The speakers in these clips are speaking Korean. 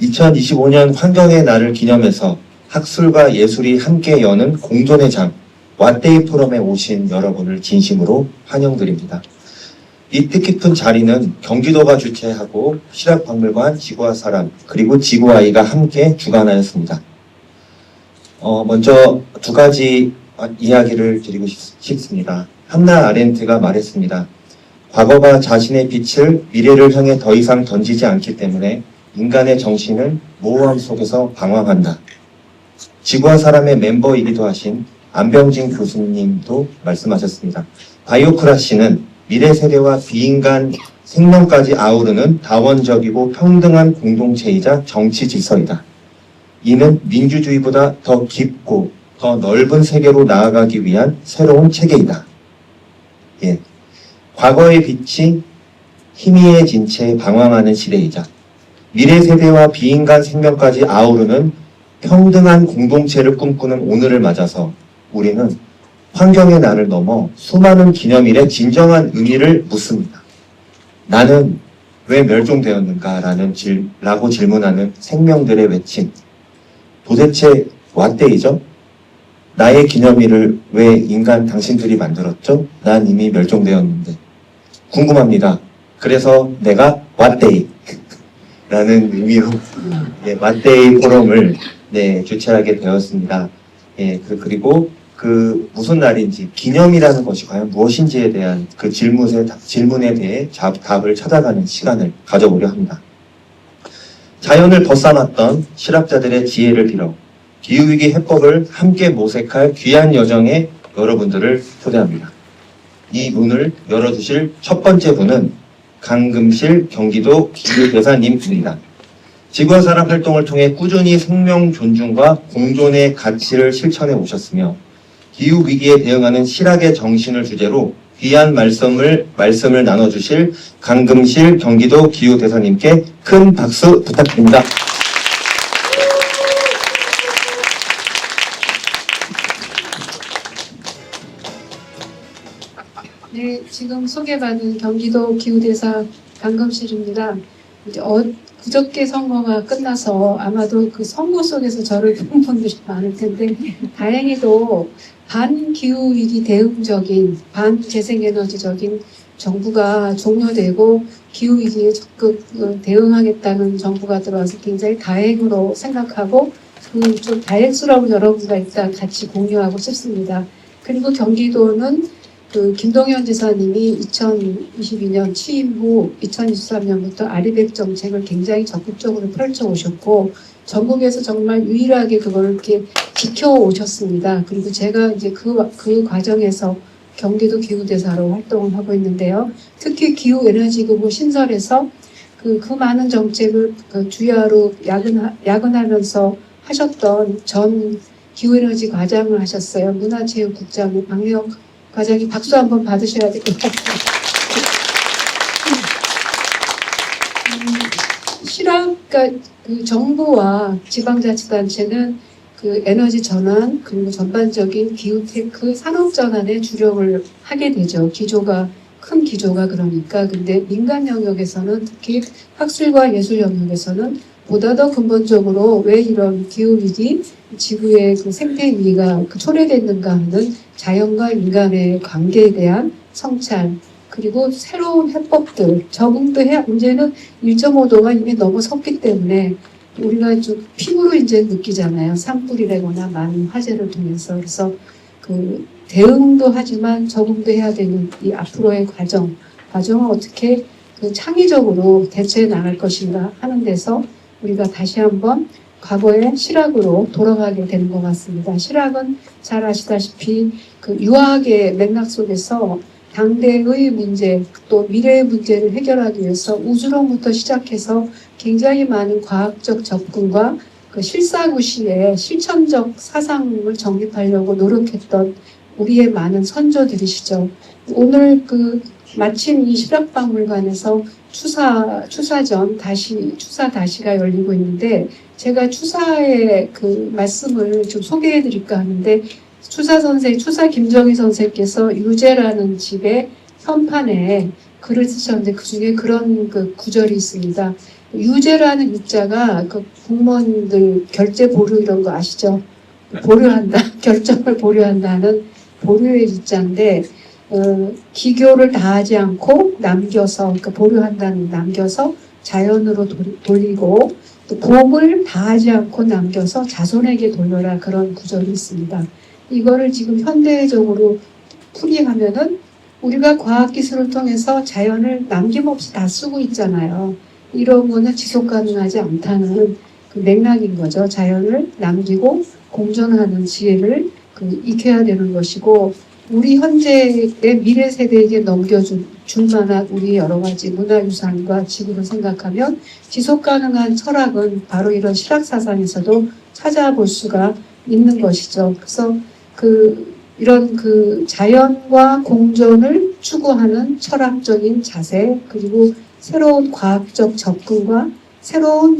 2025년 환경의 날을 기념해서 학술과 예술이 함께 여는 공존의 장, 왓데이 포럼에 오신 여러분을 진심으로 환영드립니다. 이 뜻깊은 자리는 경기도가 주최하고 시락박물관, 지구와 사람, 그리고 지구아이가 함께 주관하였습니다. 먼저 두 가지 이야기를 드리고 싶습니다. 한나 아렌트가 말했습니다. 과거가 자신의 빛을 미래를 향해 더 이상 던지지 않기 때문에 인간의 정신은 모호함 속에서 방황한다. 지구와 사람의 멤버이기도 하신 안병진 교수님도 말씀하셨습니다. 바이오크라시는 미래 세대와 비인간 생명까지 아우르는 다원적이고 평등한 공동체이자 정치 질서이다. 이는 민주주의보다 더 깊고 더 넓은 세계로 나아가기 위한 새로운 체계이다. 예. 과거의 빛이 희미해진 채 방황하는 시대이자 미래 세대와 비인간 생명까지 아우르는 평등한 공동체를 꿈꾸는 오늘을 맞아서 우리는 환경의 날을 넘어 수많은 기념일의 진정한 의미를 묻습니다. 나는 왜 멸종되었는가? 라고 질문하는 생명들의 외침. 도대체 왓데이죠? 나의 기념일을 왜 인간 당신들이 만들었죠? 난 이미 멸종되었는데. 궁금합니다. 그래서 내가 왓데이 라는 의미로 왓데이 포럼을 주최하게 되었습니다. 그리고 무슨 날인지, 기념이라는 것이 과연 무엇인지에 대한 그 질문에 대해 답을 찾아가는 시간을 가져보려 합니다. 자연을 벗삼았던 실학자들의 지혜를 빌어 기후위기 해법을 함께 모색할 귀한 여정에 여러분들을 초대합니다. 이 문을 열어주실 첫 번째 분은 강금실 경기도 기후대사님입니다. 지구와 사람 활동을 통해 꾸준히 생명 존중과 공존의 가치를 실천해 오셨으며 기후위기에 대응하는 실학의 정신을 주제로 귀한 말씀을 나눠주실 강금실 경기도 기후대사님께 큰 박수 부탁드립니다. 네, 지금 소개받은 경기도 기후대사 강금실입니다. 이제 그저께 선거가 끝나서 아마도 그 선거 속에서 저를 본 분들이 많을 텐데 다행히도 반기후위기 대응적인 반재생에너지적인 정부가 종료되고 기후위기에 적극 대응하겠다는 정부가 들어와서 굉장히 다행으로 생각하고 좀 다행스러운 여러분과 일단 같이 공유하고 싶습니다. 그리고 경기도는 김동연 지사님이 2022년 취임 후 2023년부터 아리백 정책을 굉장히 적극적으로 펼쳐오셨고 전국에서 정말 유일하게 그걸 이렇게 지켜오셨습니다. 그리고 제가 이제 그 과정에서 경기도 기후대사로 활동을 하고 있는데요. 특히 기후에너지국을 신설해서 그 많은 정책을 주야로 야근하면서 하셨던 전 기후에너지 과장을 하셨어요. 문화체육국장 박미영 과장님 박수 한번 받으셔야 될 것 같아요. 그러니까 정부와 지방자치단체는 에너지 전환 그리고 전반적인 기후테크 산업 전환에 주력을 하게 되죠. 큰 기조가 그러니까. 근데 민간 영역에서는 특히 학술과 예술 영역에서는 보다 더 근본적으로 왜 이런 기후위기, 지구의 생태 위기가 초래됐는가 하는 자연과 인간의 관계에 대한 성찰, 그리고 새로운 해법들, 적응도 이제는 1.5도가 이미 넘어섰기 때문에 우리가 좀 피부로 이제 느끼잖아요. 산불이라거나 많은 화재를 통해서. 그래서 대응도 하지만 적응도 해야 되는 이 앞으로의 과정을 어떻게 창의적으로 대처해 나갈 것인가 하는 데서 우리가 다시 한번 과거의 실학으로 돌아가게 되는 것 같습니다. 실학은 잘 아시다시피 유학의 맥락 속에서 당대의 문제, 또 미래의 문제를 해결하기 위해서 우주론부터 시작해서 굉장히 많은 과학적 접근과 실사구시의 실천적 사상을 정립하려고 노력했던 우리의 많은 선조들이시죠. 오늘 마침 이 실학박물관에서 추사 다시가 열리고 있는데 제가 추사의 말씀을 좀 소개해 드릴까 하는데 추사 김정희 선생께서 유재라는 집의 현판에 글을 쓰셨는데 그 중에 그런 구절이 있습니다. 유죄라는 유자가 그 공무원들 결제 보류 이런 거 아시죠? 보류한다, 결정을 보류한다는 보류의 유자인데 기교를 다하지 않고 남겨서 그러니까 보류한다는 남겨서 자연으로 돌리고 또 복을 다하지 않고 남겨서 자손에게 돌려라 그런 구절이 있습니다. 이거를 지금 현대적으로 풀이하면은 우리가 과학기술을 통해서 자연을 남김없이 다 쓰고 있잖아요. 이런 거는 지속 가능하지 않다는 그 맥락인 거죠. 자연을 남기고 공존하는 지혜를 익혀야 되는 것이고 우리 현재의 미래 세대에게 넘겨줄 만한 우리 여러 가지 문화유산과 지구를 생각하면 지속 가능한 철학은 바로 이런 실학사상에서도 찾아볼 수가 있는 것이죠. 그래서 이런 자연과 공존을 추구하는 철학적인 자세 그리고 새로운 과학적 접근과 새로운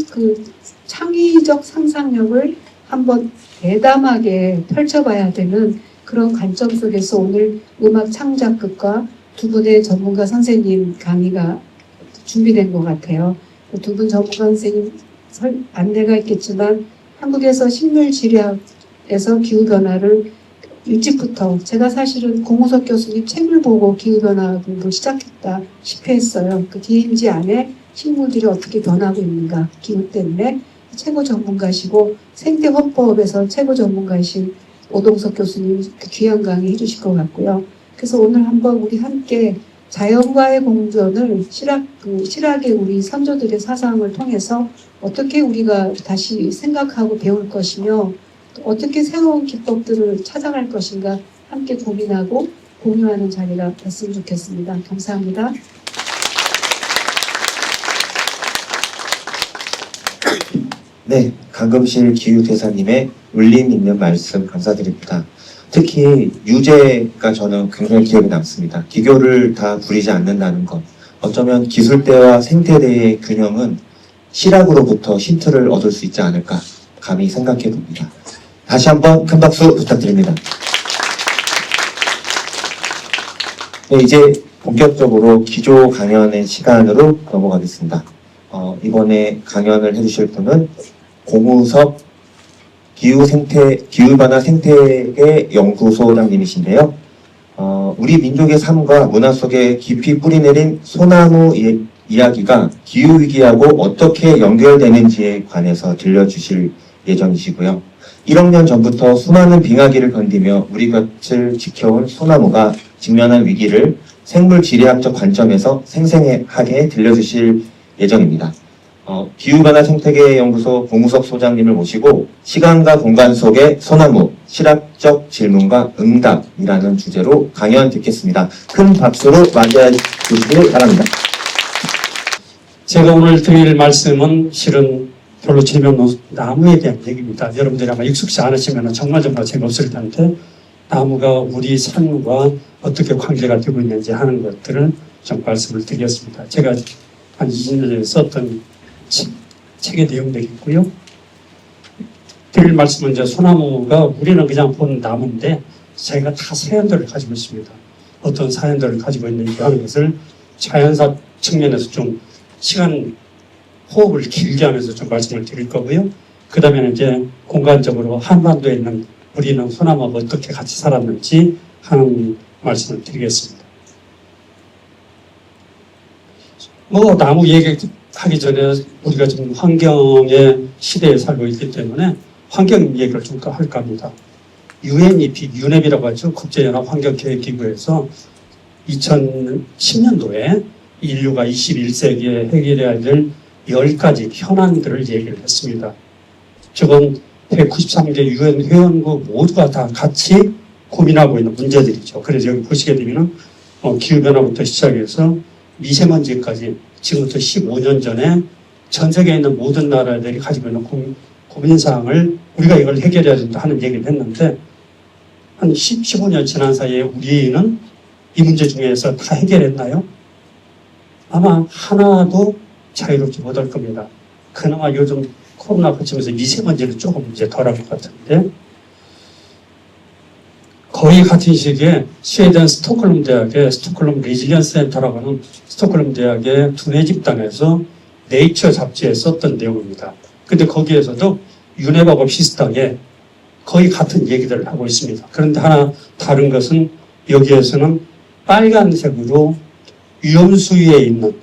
창의적 상상력을 한번 대담하게 펼쳐봐야 되는 그런 관점 속에서 오늘 음악 창작극과 두 분의 전문가 선생님 강의가 준비된 것 같아요. 두 분 전문가 선생님 안내가 있겠지만 한국에서 식물지리학에서 기후변화를 일찍부터 제가 사실은 공우석 교수님 책을 보고 기후변화 공부를 시작했다시피 했어요. 그 DMZ 안에 식물들이 어떻게 변하고 있는가 기후 때문에 최고 전문가시고 생태헌법에서 최고 전문가이신 오동석 교수님 귀한 강의 해주실 것 같고요. 그래서 오늘 한번 우리 함께 자연과의 공존을 실학의 우리 선조들의 사상을 통해서 어떻게 우리가 다시 생각하고 배울 것이며 어떻게 새로운 기법들을 찾아갈 것인가 함께 고민하고 공유하는 자리가 됐으면 좋겠습니다. 감사합니다. 네, 강금실 기후대사님의 울림 있는 말씀 감사드립니다. 특히 유죄가 저는 굉장히 기억에 남습니다. 기교를 다 부리지 않는다는 것. 어쩌면 기술대와 생태대의 균형은 실학으로부터 힌트를 얻을 수 있지 않을까 감히 생각해 봅니다. 다시 한번 큰 박수 부탁드립니다. 네, 이제 본격적으로 기조 강연의 시간으로 넘어가겠습니다. 이번에 강연을 해주실 분은 공우석 기후변화 생태계 연구소장님이신데요. 우리 민족의 삶과 문화 속에 깊이 뿌리내린 소나무 이야기가 기후위기하고 어떻게 연결되는지에 관해서 들려주실 예정이시고요. 1억 년 전부터 수많은 빙하기를 견디며 우리 곁을 지켜온 소나무가 직면한 위기를 생물지리학적 관점에서 생생하게 들려주실 예정입니다. 기후변화 생태계 연구소 공우석 소장님을 모시고 시간과 공간 속의 소나무, 실학적 질문과 응답이라는 주제로 강연 듣겠습니다. 큰 박수로 맞이해 주시길 바랍니다. 제가 오늘 드릴 말씀은 실은 별로 재미없는 나무에 대한 얘기입니다. 여러분들이 아마 익숙치 않으시면 정말 재미없을 텐데 나무가 우리 삶과 어떻게 관계가 되고 있는지 하는 것들을 좀 말씀을 드리겠습니다. 제가 한 20년 전에 썼던 책의 내용들이 있고요. 드릴 말씀은 이제 소나무가 우리는 그냥 본 나무인데 저희가 다 사연들을 가지고 있습니다. 어떤 사연들을 가지고 있는지 하는 것을 자연사 측면에서 좀 시간 호흡을 길게 하면서 좀 말씀을 드릴 거고요. 그 다음에는 이제 공간적으로 한반도에 있는 우리는 소나무가 어떻게 같이 살았는지 하는 말씀을 드리겠습니다. 나무 얘기하기 전에 우리가 지금 환경의 시대에 살고 있기 때문에 환경 얘기를 좀 더 할까 합니다. UNEP이라고 하죠. 국제연합 환경계획기구에서 2010년도에 인류가 21세기에 해결해야 될 10가지 현안들을 얘기를 했습니다. 저건 193개 UN 회원국 모두가 다 같이 고민하고 있는 문제들이죠. 그래서 여기 보시게 되면 기후변화부터 시작해서 미세먼지까지 지금부터 15년 전에 전 세계에 있는 모든 나라들이 가지고 있는 고민사항을 우리가 이걸 해결해야 된다 하는 얘기를 했는데 한 15년 지난 사이에 우리는 이 문제 중에서 다 해결했나요? 아마 하나도 자유롭지 못할 겁니다. 그나마 요즘 코로나 거치면서 미세먼지는 조금 이제 덜한 것 같은데 거의 같은 시기에 스웨덴 스톡홀름 대학의 스톡홀름 리질리언스 센터라고 하는 스톡홀름 대학의 두뇌 집단에서 네이처 잡지에 썼던 내용입니다. 근데 거기에서도 유네바와 비슷하게 거의 같은 얘기들을 하고 있습니다. 그런데 하나 다른 것은 여기에서는 빨간색으로 위험수위에 있는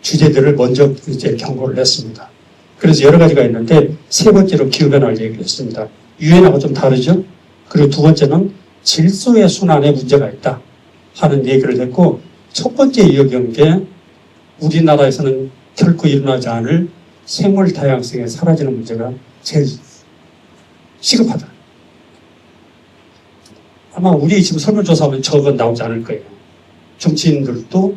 주제들을 먼저 이제 경고를 했습니다. 그래서 여러 가지가 있는데 세 번째로 기후변화를 얘기를 했습니다. 유엔하고 좀 다르죠? 그리고 두 번째는 질소의 순환에 문제가 있다 하는 얘기를 했고, 첫 번째 이야기한 게 우리나라에서는 결코 일어나지 않을 생물 다양성이 사라지는 문제가 제일 시급하다. 아마 우리 지금 설문조사하면 저건 나오지 않을 거예요. 정치인들도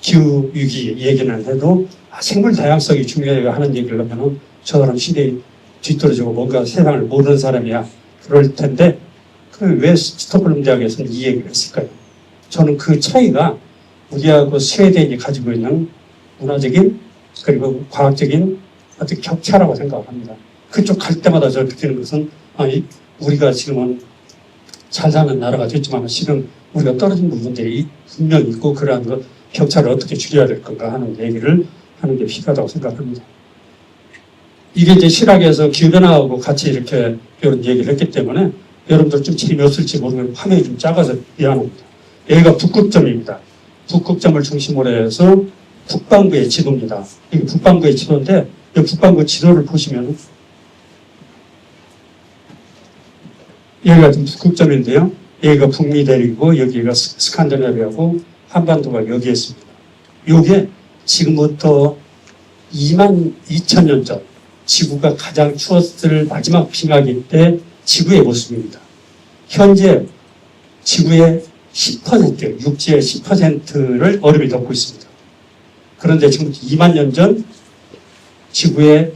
기후위기 얘기는 해도 생물 다양성이 중요해요 하는 얘기를 하면은 저 사람 시대에 뒤떨어지고 뭔가 세상을 모르는 사람이야 그럴 텐데, 왜 스톡홀름 대학에서는 이 얘기를 했을까요? 저는 그 차이가 우리하고 스웨덴이 가지고 있는 문화적인 그리고 과학적인 어떤 격차라고 생각을 합니다. 그쪽 갈 때마다 저렇게 되는 것은 우리가 지금은 잘 사는 나라가 됐지만 실은 우리가 떨어진 부분들이 분명히 있고, 그러한 것 격차를 어떻게 줄여야 될 건가 하는 얘기를 하는 게 필요하다고 생각합니다. 이게 이제 실학에서 기후변화하고 같이 이렇게 이런 얘기를 했기 때문에 여러분들 좀 재미없을지 모르겠는데 화면이 좀 작아서 미안합니다. 여기가 북극점입니다. 북극점을 중심으로 해서 북반구의 지도입니다. 이게 북반구의 지도인데 이 북반구 지도를 보시면 여기가 좀 북극점인데요. 여기가 북미 대륙이고 여기가 스칸디나비아고 한반도가 여기에 있습니다. 이게 지금부터 22,000년 전 지구가 가장 추웠을 마지막 빙하기 때 지구의 모습입니다. 현재 지구의 10%, 육지의 10%를 얼음이 덮고 있습니다. 그런데 지금 2만 년 전 지구의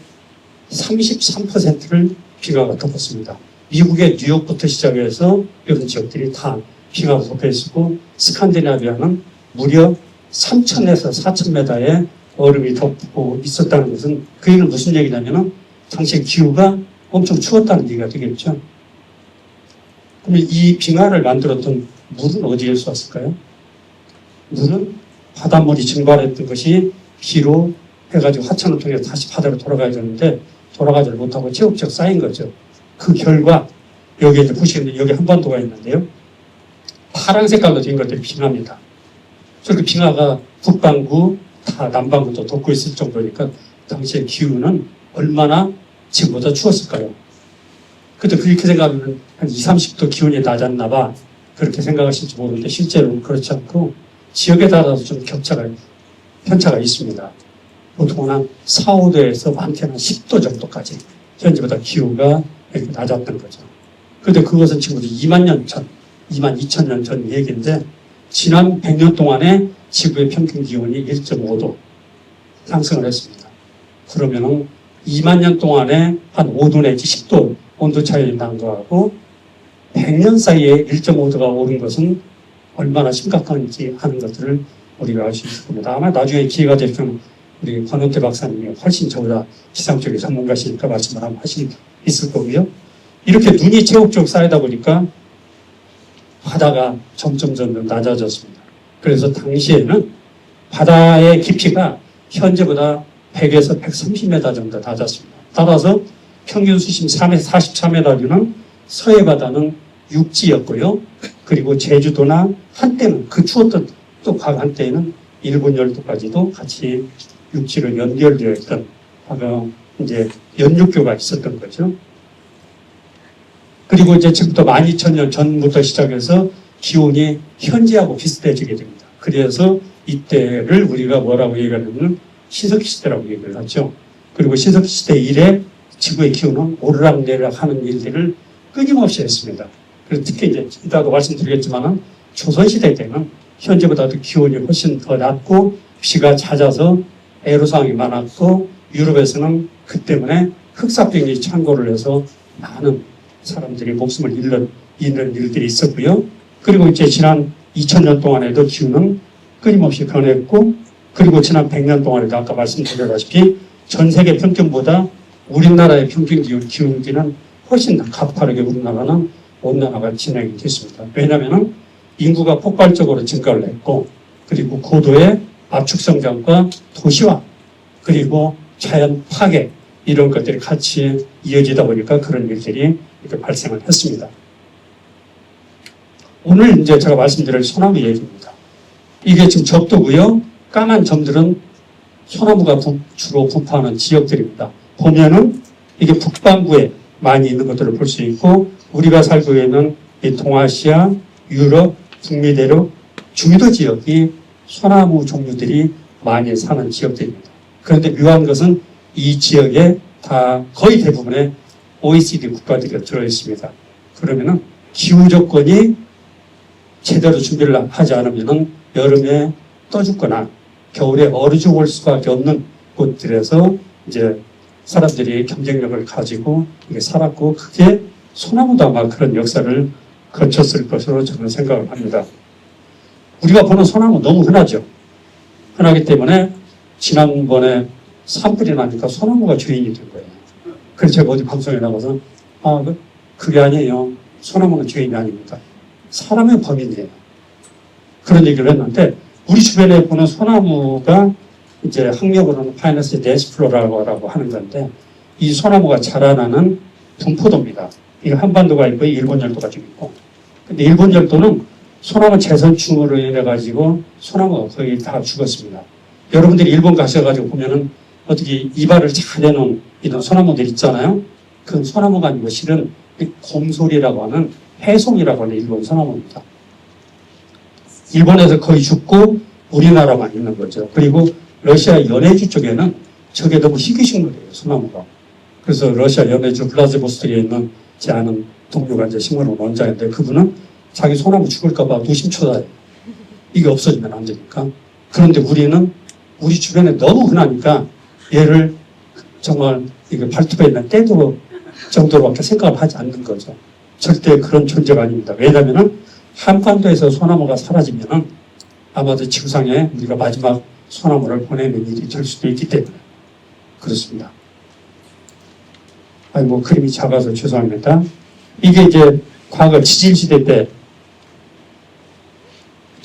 33%를 빙하가 덮었습니다. 미국의 뉴욕부터 시작해서 이런 지역들이 다 빙하가 덮여 있었고, 스칸디나비아는 무려 3,000에서 4,000m의 얼음이 덮고 있었다는 것은, 그 얘기는 무슨 얘기냐면은 당시 기후가 엄청 추웠다는 얘기가 되겠죠. 그러면 이 빙하를 만들었던 물은 어디에서 왔을까요? 물은 바닷물이 증발했던 것이 비로 해가지고 하천을 통해서 다시 바다로 돌아가야 되는데 돌아가지 못하고 제국적 쌓인 거죠. 그 결과 여기 이제 보시면 여기 한반도가 있는데요. 파란 색깔로 된 것들이 빙하입니다. 저렇게 빙하가 북반구 다 남반구도 덮고 있을 정도니까 당시의 기후는 얼마나 지금보다 추웠을까요? 근데 그렇게 생각하면 한 20, 30도 기온이 낮았나 봐 그렇게 생각하실지 모르는데 실제로는 그렇지 않고 지역에 따라서 좀 편차가 있습니다. 보통은 한 4, 5도에서 많게는 10도 정도까지 현재보다 기후가 이렇게 낮았던 거죠. 그런데 그것은 지금부터 2만 년 전, 2만 2천 년 전 얘기인데 지난 100년 동안에 지구의 평균 기온이 1.5도 상승을 했습니다. 그러면은 2만 년 동안에 한 5도 내지 10도 온도 차이가 난 거하고 100년 사이에 1.5도가 오른 것은 얼마나 심각한지 하는 것들을 우리가 알 수 있을 겁니다. 아마 나중에 기회가 되면 우리 권은태 박사님이 훨씬 저보다 기상 쪽의 전문가시니까 말씀을 한번 하실 있을 거고요. 이렇게 눈이 제국적 쌓이다 보니까 바다가 점점 낮아졌습니다. 그래서 당시에는 바다의 깊이가 현재보다 100에서 130m 정도 낮았습니다. 따라서 평균 수심 3에서 44m면 서해 바다는 육지였고요. 그리고 제주도나 한때는 그 추웠던 또 한때에는 일본 열도까지도 같이 육지로 연결되어 있던 이제 연육교가 있었던 거죠. 그리고 이제 지금부터 12,000년 전부터 시작해서 기온이 현재하고 비슷해지게 됩니다. 그래서 이때를 우리가 뭐라고 얘기하냐면 신석시대라고 얘기를 하죠. 그리고 신석시대 이래 지구의 기온은 오르락내리락 하는 일들을 끊임없이 했습니다. 그래서 특히 이제 이따도 말씀드리겠지만은 조선시대 때는 현재보다도 기온이 훨씬 더 낮고 비가 잦아서 애로사항이 많았고 유럽에서는 그 때문에 흑사병이 창궐을 해서 많은 사람들이 목숨을 잃는 일들이 있었고요. 그리고 이제 지난 2000년 동안에도 기후는 끊임없이 변했고, 그리고 지난 100년 동안에도 아까 말씀드렸다시피 전 세계 평균보다 우리나라의 평균 기온기는 훨씬 가파르게 우리나라는 온난화가 진행이 됐습니다. 왜냐하면 인구가 폭발적으로 증가를 했고, 그리고 고도의 압축 성장과 도시화 그리고 자연 파괴 이런 것들이 같이 이어지다 보니까 그런 일들이 이렇게 발생을 했습니다. 오늘 이제 제가 말씀드릴 소나무 얘기입니다. 이게 지금 적도고요. 까만 점들은 소나무가 주로 분포하는 지역들입니다. 보면은 이게 북반구에 많이 있는 것들을 볼 수 있고 우리가 살고 있는 이 동아시아, 유럽, 북미 대륙, 중위도 지역이 소나무 종류들이 많이 사는 지역들입니다. 그런데 묘한 것은 이 지역에 다 거의 대부분의 OECD 국가들이 들어있습니다. 그러면은 기후 조건이 제대로 준비를 하지 않으면은 여름에 떠 죽거나 겨울에 얼어 죽을 수밖에 없는 곳들에서 이제 사람들이 경쟁력을 가지고 이게 살았고 그게 소나무도 아마 그런 역사를 거쳤을 것으로 저는 생각을 합니다. 우리가 보는 소나무 너무 흔하죠. 흔하기 때문에 지난번에 산불이 나니까 소나무가 주인이 된 거예요. 그래서 제가 어디 방송에 나가서 그게 아니에요. 소나무는 주인이 아닙니다. 사람의 범인이에요. 그런 얘기를 했는데 우리 주변에 보는 소나무가 이제 학력으로는 파이너스 데스플로라고 하는 건데 이 소나무가 자라나는 분포도입니다. 이 한반도가 있고 일본 열도가 좀 있고 근데 일본 열도는 소나무 재선충으로 인해 가지고 소나무가 거의 다 죽었습니다. 여러분들이 일본 가셔가지고 보면은 어떻게 이발을 잘 해놓은 이런 소나무들 있잖아요. 그 소나무가 아니고 실은 곰솔이라고 하는 해송이라고 하는 일본 소나무입니다. 일본에서 거의 죽고 우리나라만 있는 거죠. 그리고 러시아 연해주 쪽에는 저게 너무 희귀식물이에요, 소나무가. 그래서 러시아 연해주 블라디보스토크에 있는 제 아는 동료가 이제 식물원 원장인데 그분은 자기 소나무 죽을까봐 노심초사해요. 이게 없어지면 안 되니까. 그런데 우리는 우리 주변에 너무 흔하니까 얘를 정말 이게 발톱에 있는 때도 정도로밖에 생각을 하지 않는 거죠. 절대 그런 존재가 아닙니다. 왜냐하면 한반도에서 소나무가 사라지면은 아마도 지구상에 우리가 마지막 소나무를 보내는 일이 될 수도 있기 때문에 그렇습니다. 아이고 그림이 작아서 죄송합니다. 이게 이제 과거 지질시대 때부터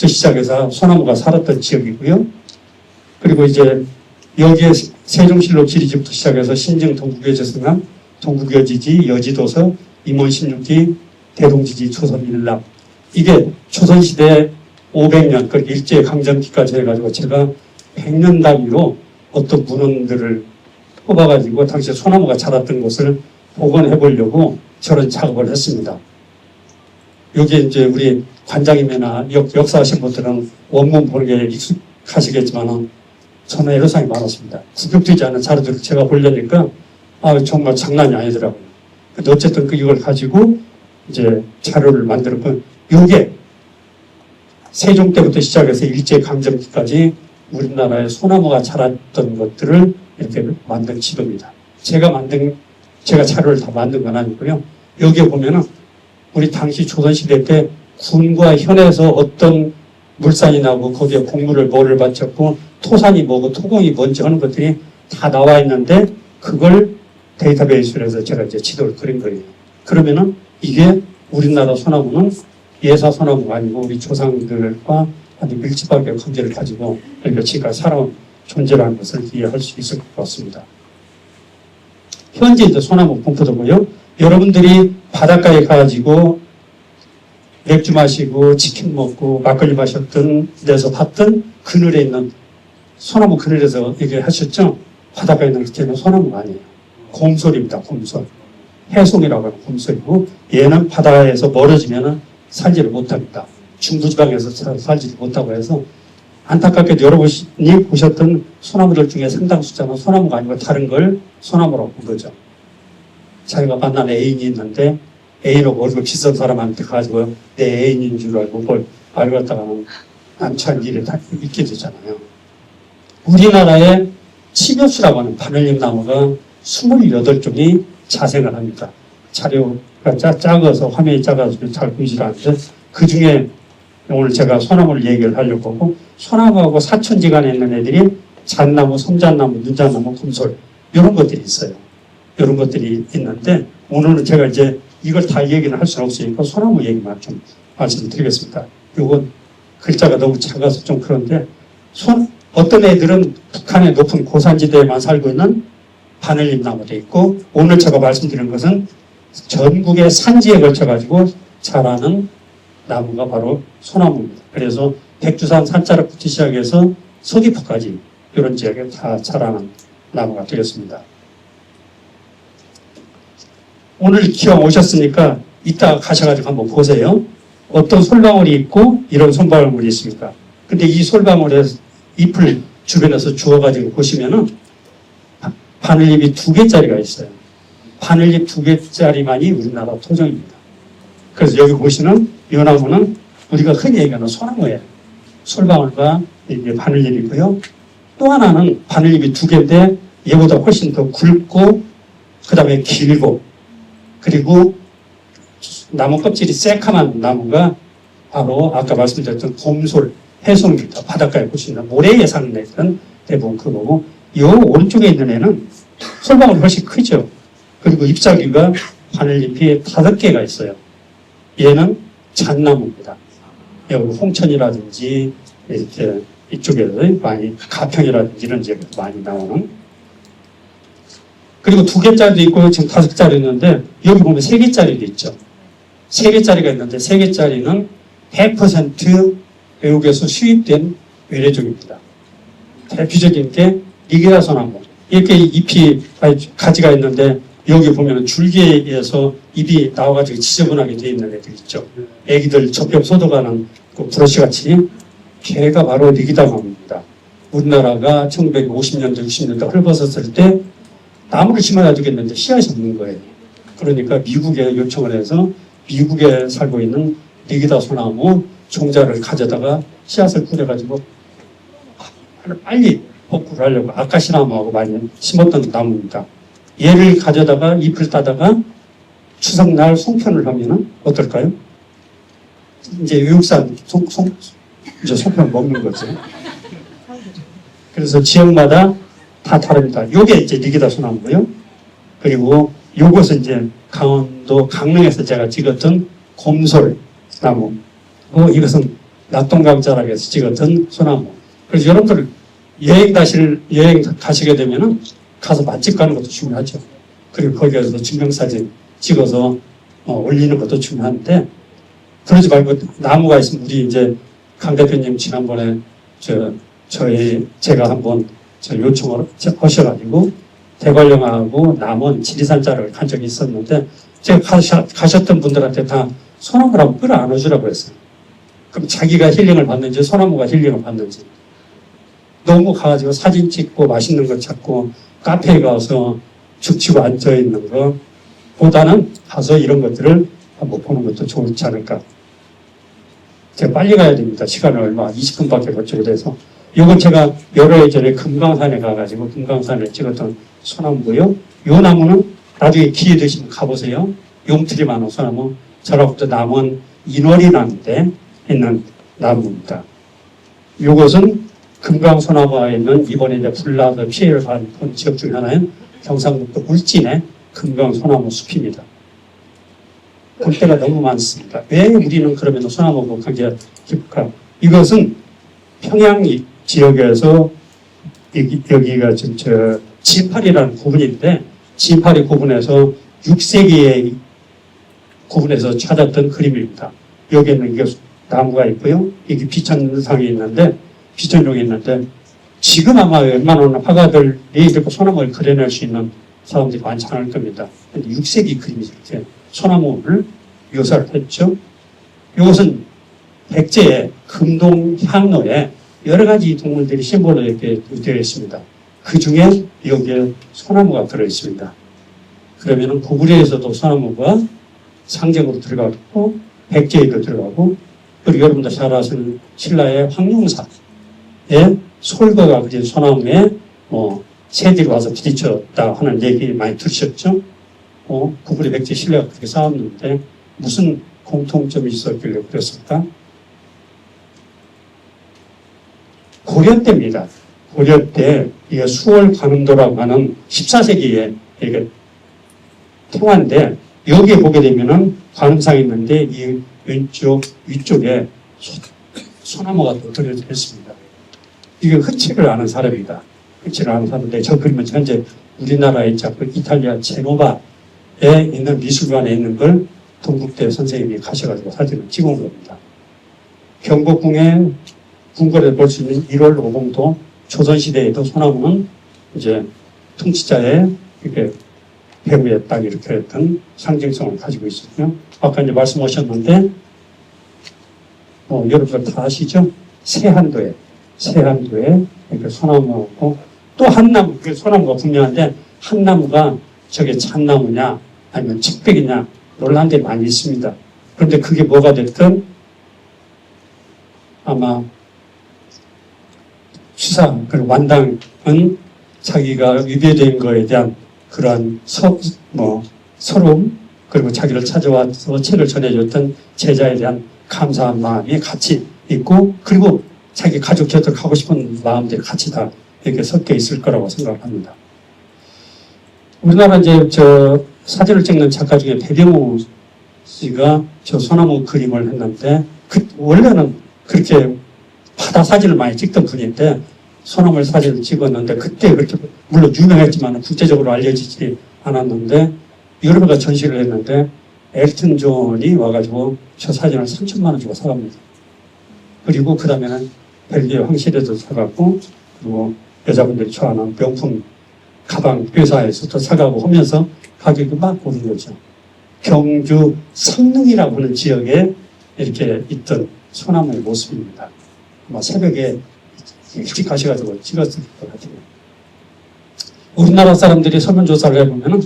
시작해서 소나무가 살았던 지역이고요. 그리고 이제 여기에 세종실록 지리지부터 시작해서 신증 동국여지승함, 동국여지지, 여지도서, 임원 16기, 대동지지, 조선일남 이게 조선시대 500년, 그러니까 일제강점기까지 해가지고 제가 100년 단위로 어떤 문헌들을 뽑아가지고 당시에 소나무가 자랐던 곳을 복원해 보려고 저런 작업을 했습니다. 여기 이제 우리 관장님이나 역사하신 분들은 원문 보는 게 익숙하시겠지만은 저는 애로사항이 많았습니다. 구격되지 않은 자료들을 제가 보려니까 정말 장난이 아니더라고요. 근데 어쨌든 이걸 가지고 이제 자료를 만들었고 요게 세종 때부터 시작해서 일제강점기까지 우리나라에 소나무가 자랐던 것들을 이렇게 만든 지도입니다. 제가 자료를 다 만든 건 아니고요. 여기에 보면은 우리 당시 조선시대 때 군과 현에서 어떤 물산이 나고 거기에 곡물을 뭐를 바쳤고 토산이 뭐고 토공이 뭔지 하는 것들이 다 나와 있는데 그걸 데이터베이스로 해서 제가 이제 지도를 그린 거예요. 그러면은 이게 우리나라 소나무는 예사 소나무가 아니고 우리 조상들과 아주 밀집하게 관계를 가지고 이렇게 지금까지 살아온 존재라는 것을 이해할 수 있을 것 같습니다. 현재 이제 소나무 분포도고요. 여러분들이 바닷가에 가가지고 맥주 마시고 치킨 먹고 막걸리 마셨던 데서 봤던 그늘에 있는 소나무 그늘에서 얘기하셨죠? 바닷가에 있는 그때는 소나무가 아니에요. 곰솔입니다. 곰솔. 해송이라고 하는 곰솔이고 얘는 바다에서 멀어지면 살지를 못합니다. 중부지방에서 살지를 못하고 해서 안타깝게도 여러분이 보셨던 소나무들 중에 상당수자는 소나무가 아니고 다른 걸 소나무라고 본 거죠. 자기가 만난 애인이 있는데 애인하고 얼굴 비싼 사람한테 가지고 내 애인인 줄 알고 그걸 알고 갔다가는 난처한 일이 다 있게 되잖아요. 우리나라에 침엽수라고 하는 바늘잎 나무가 28종이 자생을 합니다. 자료가 작아서 화면이 작아서 잘 보이질 않는데 그 중에 오늘 제가 소나무를 얘기를 하려고 하고 소나무하고 사천지간에 있는 애들이 잣나무, 섬잣나무, 눈잣나무, 곰솔 이런 것들이 있어요. 이런 것들이 있는데 오늘은 제가 이제 이걸 다 얘기는 할 수는 없으니까 소나무 얘기만 좀 말씀드리겠습니다. 이건 글자가 너무 작아서 좀 그런데 어떤 애들은 북한의 높은 고산지대에만 살고 있는 바늘잎 나무도 있고, 오늘 제가 말씀드린 것은 전국의 산지에 걸쳐가지고 자라는 나무가 바로 소나무입니다. 그래서 백두산 산자락부터 시작해서 서귀포까지 이런 지역에 다 자라는 나무가 되겠습니다. 오늘 기왕 오셨으니까 이따 가셔가지고 한번 보세요. 어떤 솔방울이 있고 이런 솔방울이 있습니까? 근데 이 솔방울에 잎을 주변에서 주워가지고 보시면은 바늘잎이 2개짜리가 있어요. 바늘잎 2개짜리만이 우리나라 토종입니다. 그래서 여기 보시는 이 나무는 우리가 흔히 얘기하는 소나무예요. 솔방울과 이게 바늘잎이고요. 또 하나는 바늘잎이 2개인데 얘보다 훨씬 더 굵고 그 다음에 길고 그리고 나무 껍질이 새카만 나무가 바로 아까 말씀드렸던 곰솔, 해송입니다. 바닷가에 보시면 모래에 사는 애들은 대부분 그거고 이 오른쪽에 있는 애는 솔방울이 훨씬 크죠. 그리고 잎사귀가 바늘잎이 5개가 있어요. 얘는 잣나무입니다. 여기 홍천이라든지 이렇게 이쪽에서 많이 가평이라든지 이런 지역에서 많이 나오는. 그리고 2개짜리도 있고 지금 5개짜리 있는데 여기 보면 3개짜리도 있죠. 3개짜리가 있는데 3개짜리는 100% 외국에서 수입된 외래종입니다. 대표적인 게 니게라소나무. 이렇게 잎이 가지가 있는데 여기 보면 줄기에서 잎이 나와가지고 지저분하게 되어 있는 애들 있죠. 애기들 젖병 쏟아가는 그 브러쉬같이 걔가 바로 니기다나무입니다. 우리나라가 1950년대, 60년대 헐벗었을 때 나무를 심어야 되겠는데 씨앗이 없는 거예요. 그러니까 미국에 요청을 해서 미국에 살고 있는 니기다 소나무 종자를 가져다가 씨앗을 뿌려가지고 빨리 복구를 하려고 아카시나무하고 많이 심었던 나무입니다. 얘를 가져다가 잎을 따다가 추석날 송편을 하면은 어떨까요? 이제 외국산 이제 송편 먹는 거죠. 그래서 지역마다 다 다릅니다. 요게 이제 니기다 소나무고요. 그리고 요것은 이제 강원도 강릉에서 제가 찍었던 곰솔 나무. 이것은 낙동강자락에서 찍었던 소나무. 그래서 여러분들 여행 가시게 되면은 가서 맛집 가는 것도 중요하죠. 그리고 거기에서 증명사진 찍어서 올리는 것도 중요한데 그러지 말고 나무가 있으면 우리 이제 강 대표님 지난번에 제가 한번 요청을 하셔가지고 대관령하고 남원 지리산 자락을 간 적이 있었는데 제가 가셨던 분들한테 다 소나무라고 끌어안아주라고 했어요. 그럼 자기가 힐링을 받는지 소나무가 힐링을 받는지 너무 가가지고 사진 찍고 맛있는 거 찾고 카페에 가서 죽치고 앉아있는 거 보다는 가서 이런 것들을 한번 보는 것도 좋지 않을까. 제가 빨리 가야 됩니다. 시간이 얼마 20분밖에 못 돼서 이건 제가 여러 해 전에 금강산에 가가지고 금강산에 찍었던 소나무고요. 이 나무는 나중에 기회 되시면 가보세요. 용틀이 많은 소나무. 저로부터 남은 인월이라는데 있는 나무입니다. 이것은 금강소나무에 있는 이번에 이제 불나서 피해를 받은 지역 중에 하나인 경상북도 울진의 금강소나무 숲입니다. 볼때가 너무 많습니다. 왜 우리는 그러면 소나무하고 관계가 깊을까? 이것은 평양 지역에서 여기가 지금 G8이라는 구분인데 G8이 구분해서 6세기에 구분해서 찾았던 그림입니다. 여기에는 이게 나무가 있고요. 여기 비천상이 있는데 비천종이 있는데 지금 아마 웬만한 화가들이 이렇게 소나무를 그려낼 수 있는 사람들이 많지 않을 겁니다. 근데 6세기 그림이 이렇게 소나무를 묘사를 했죠. 이것은 백제의 금동 향로에 여러 가지 동물들이 심볼로 이렇게 되어 있습니다. 그 중에 여기에 소나무가 들어 있습니다. 그러면은 고구려에서도 소나무가 상징으로 들어가고 백제에도 들어가고 그리고 여러분들 잘 아시는 신라의 황룡사의 솔거가 그린 소나무에 새들이 와서 부딪혔다 하는 얘기 많이 들으셨죠? 고구려 백제 신라가 그렇게 싸웠는데 무슨 공통점이 있었길래 그랬을까? 고려 때입니다. 고려 때 이게 수월 관음도라고 하는 14세기에 이게 통화인데 여기에 보게 되면은 관음상이 있는데 이 왼쪽 위쪽에 소나무가 또 들여져 있습니다. 이게 흔치를 않은 사람이다. 흔치를 않은 사람인데 저 그림은 현재 우리나라에 있죠. 이탈리아 제노바에 있는 미술관에 있는 걸 동국대 선생님이 가셔가지고 사진을 찍은 겁니다. 경복궁의 궁궐에 볼 수 있는 1월 5봉도 조선시대에도 소나무는 이제 통치자의 이렇게 배후에 딱 이렇게 했던 상징성을 가지고 있었고요. 아까 이제 말씀하셨는데, 여러분들 다 아시죠? 세한도에 이렇게 소나무하고 또 한 나무, 그 소나무가 분명한데 한 나무가 저게 참나무냐 아니면 측백이냐 논란한 게 많이 있습니다. 그런데 그게 뭐가 됐든 아마 수사, 그 완당은 자기가 위배된 거에 대한 그러한 서러움, 그리고 자기를 찾아와서 책을 전해줬던 제자에 대한 감사한 마음이 같이 있고, 그리고 자기 가족 곁을 가고 싶은 마음들이 같이 다 이렇게 섞여 있을 거라고 생각합니다. 우리나라 이제 저 사진을 찍는 작가 중에 배병우 씨가 저 소나무 그림을 했는데, 원래는 그렇게 바다 사진을 많이 찍던 분인데, 소나무 사진을 찍었는데, 그때 그렇게, 물론 유명했지만 국제적으로 알려지지 않았는데, 유럽에가 전시를 했는데, 엘튼 존이 와가지고 저 사진을 3천만 원 주고 사갑니다. 그리고 그 다음에는 벨기에 황실에도 사갖고, 그리고 여자분들이 좋아하는 명품 가방 회사에서도 사가고 하면서 가격이 막 오른 거죠. 경주 성능이라고 하는 지역에 이렇게 있던 소나무의 모습입니다. 아마 새벽에 일찍 가셔가지고 찍었을 것 같아요. 우리나라 사람들이 설문조사를 해보면은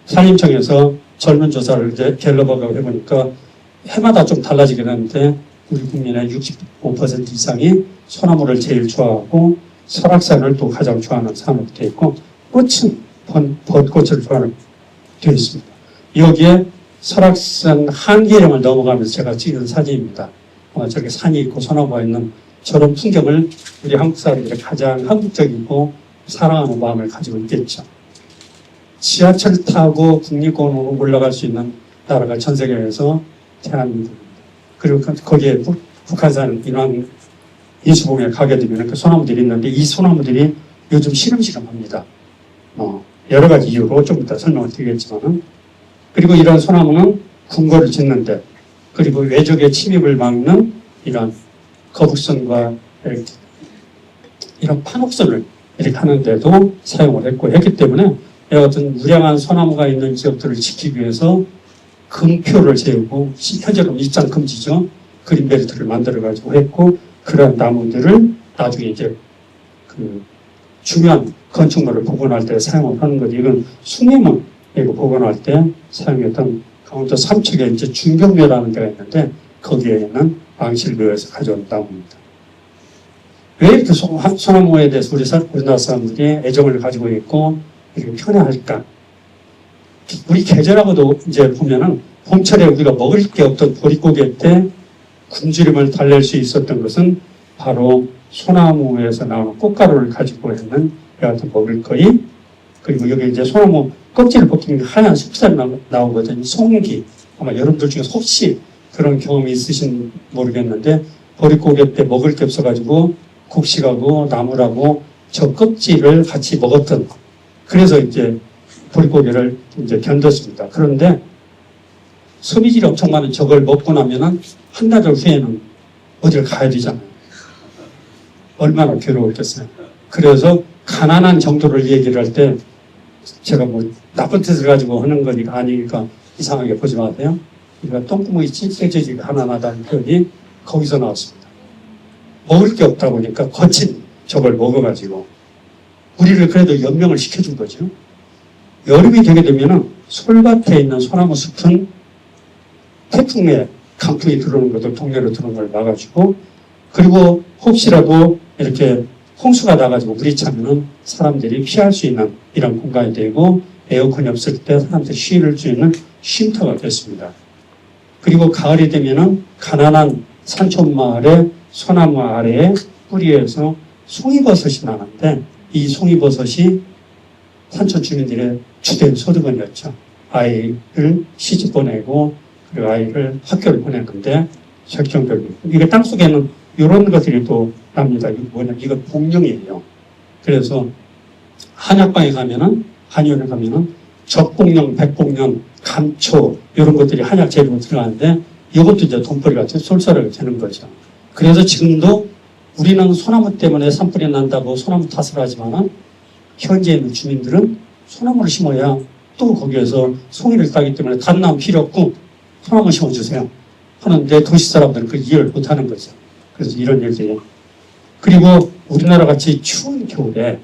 산림청에서 설문조사를 이제 갤럽하고 해보니까 해마다 좀 달라지긴 하는데 우리 국민의 65% 이상이 소나무를 제일 좋아하고 설악산을 또 가장 좋아하는 산으로 되어 있고 꽃은 벚꽃을 좋아하는 되어 있습니다. 여기에 설악산 한계령을 넘어가면서 제가 찍은 사진입니다. 저기 산이 있고 소나무가 있는 저런 풍경을 우리 한국 사람들이 가장 한국적이고 사랑하는 마음을 가지고 있겠죠. 지하철 타고 국립공원으로 올라갈 수 있는 나라가 전 세계에서 대한민국입니다. 그리고 거기에 북한산 인왕 인수봉에 가게 되면 그 소나무들이 있는데 이 소나무들이 요즘 시름시름합니다. 여러 가지 이유로 좀 이따 설명을 드리겠지만은, 그리고 이런 소나무는 궁궐을 짓는데, 그리고 외적의 침입을 막는 이런 거북선과 이런 판옥선을 이렇게 하는데도 사용을 했기 때문에 이 같은 무량한 소나무가 있는 지역들을 지키기 위해서 금표를 세우고, 현재로는 입장 금지죠. 그린벨트를 만들어가지고 했고, 그런 나무들을 나중에 이제 그 중요한 건축물을 복원할 때 사용을 하는 거지. 이건 숭례문 이거 복원할 때 사용했던 강원도 삼척에 이제 중경묘라는 데가 있는데 거기에는 망실묘에서 가져온 나무입니다. 왜 이렇게 소나무에 대해서 우리나라 사람들이 애정을 가지고 있고 이렇게 편애할까? 우리 계절하고도 이제 보면은 봄철에 우리가 먹을 게 없던 보릿고개 때 굶주림을 달랠 수 있었던 것은 바로 소나무에서 나오는 꽃가루를 가지고 있는 같은 먹을거리, 그리고 여기 이제 소나무 껍질을 벗기면 하얀 숲살이 나오거든요. 송기. 아마 여러분들 중에 혹시 그런 경험이 있으신 모르겠는데 보릿고개 때 먹을 게 없어가지고 곡식하고 나무라고 저 껍질을 같이 먹었던, 그래서 이제 보릿고개를 이제 견뎠습니다. 그런데 소비질이 엄청 많은 저걸 먹고 나면은 한 달 후에는 어딜 가야 되잖아요. 얼마나 괴로웠겠어요. 그래서 가난한 정도를 얘기를 할 때 제가 뭐 나쁜 뜻을 가지고 하는 거니까 아니니까 이상하게 보지 마세요. 그러니까 똥구멍이 찢어지기가 하나하다는 표현이 거기서 나왔습니다. 먹을 게 없다 보니까 거친 저걸 먹어가지고 우리를 그래도 연명을 시켜준 거죠. 여름이 되게 되면은 솔밭에 있는 소나무 숲은 태풍에 강풍이 들어오는 것들 동네로 들어오는 걸 막아주고, 그리고 혹시라도 이렇게 홍수가 나가지고 물이 차면은 사람들이 피할 수 있는 이런 공간이 되고, 에어컨이 없을 때 사람들이 쉴 수 있는 쉼터가 됐습니다. 그리고 가을이 되면은 가난한 산촌마을의 소나무 아래에 뿌리에서 송이버섯이 나는데, 이 송이버섯이 산촌 주민들의 주된 소득원이었죠. 아이를 시집 보내고, 그리고 아이를 학교를 보냈는데, 적정별로. 이게 땅속에는 이런 것들이 또 납니다. 이거 뭐냐, 이건 복령이에요. 그래서 한약방에 가면은, 한의원에 가면은 적복령, 백복령, 감초 이런 것들이 한약 재료로 들어가는데 이것도 이제 돈벌이가 쏠쏠하게 되는 거죠. 그래서 지금도 우리는 소나무 때문에 산불이 난다고 소나무 탓을 하지만은 현재 있는 주민들은 소나무를 심어야 또 거기에서 송이를 따기 때문에 다른 나무 필요 없고 소나무 심어주세요 하는데 도시 사람들은 그 이해를 못하는 거죠. 그래서 이런 얘기예요. 그리고 우리나라 같이 추운 겨울에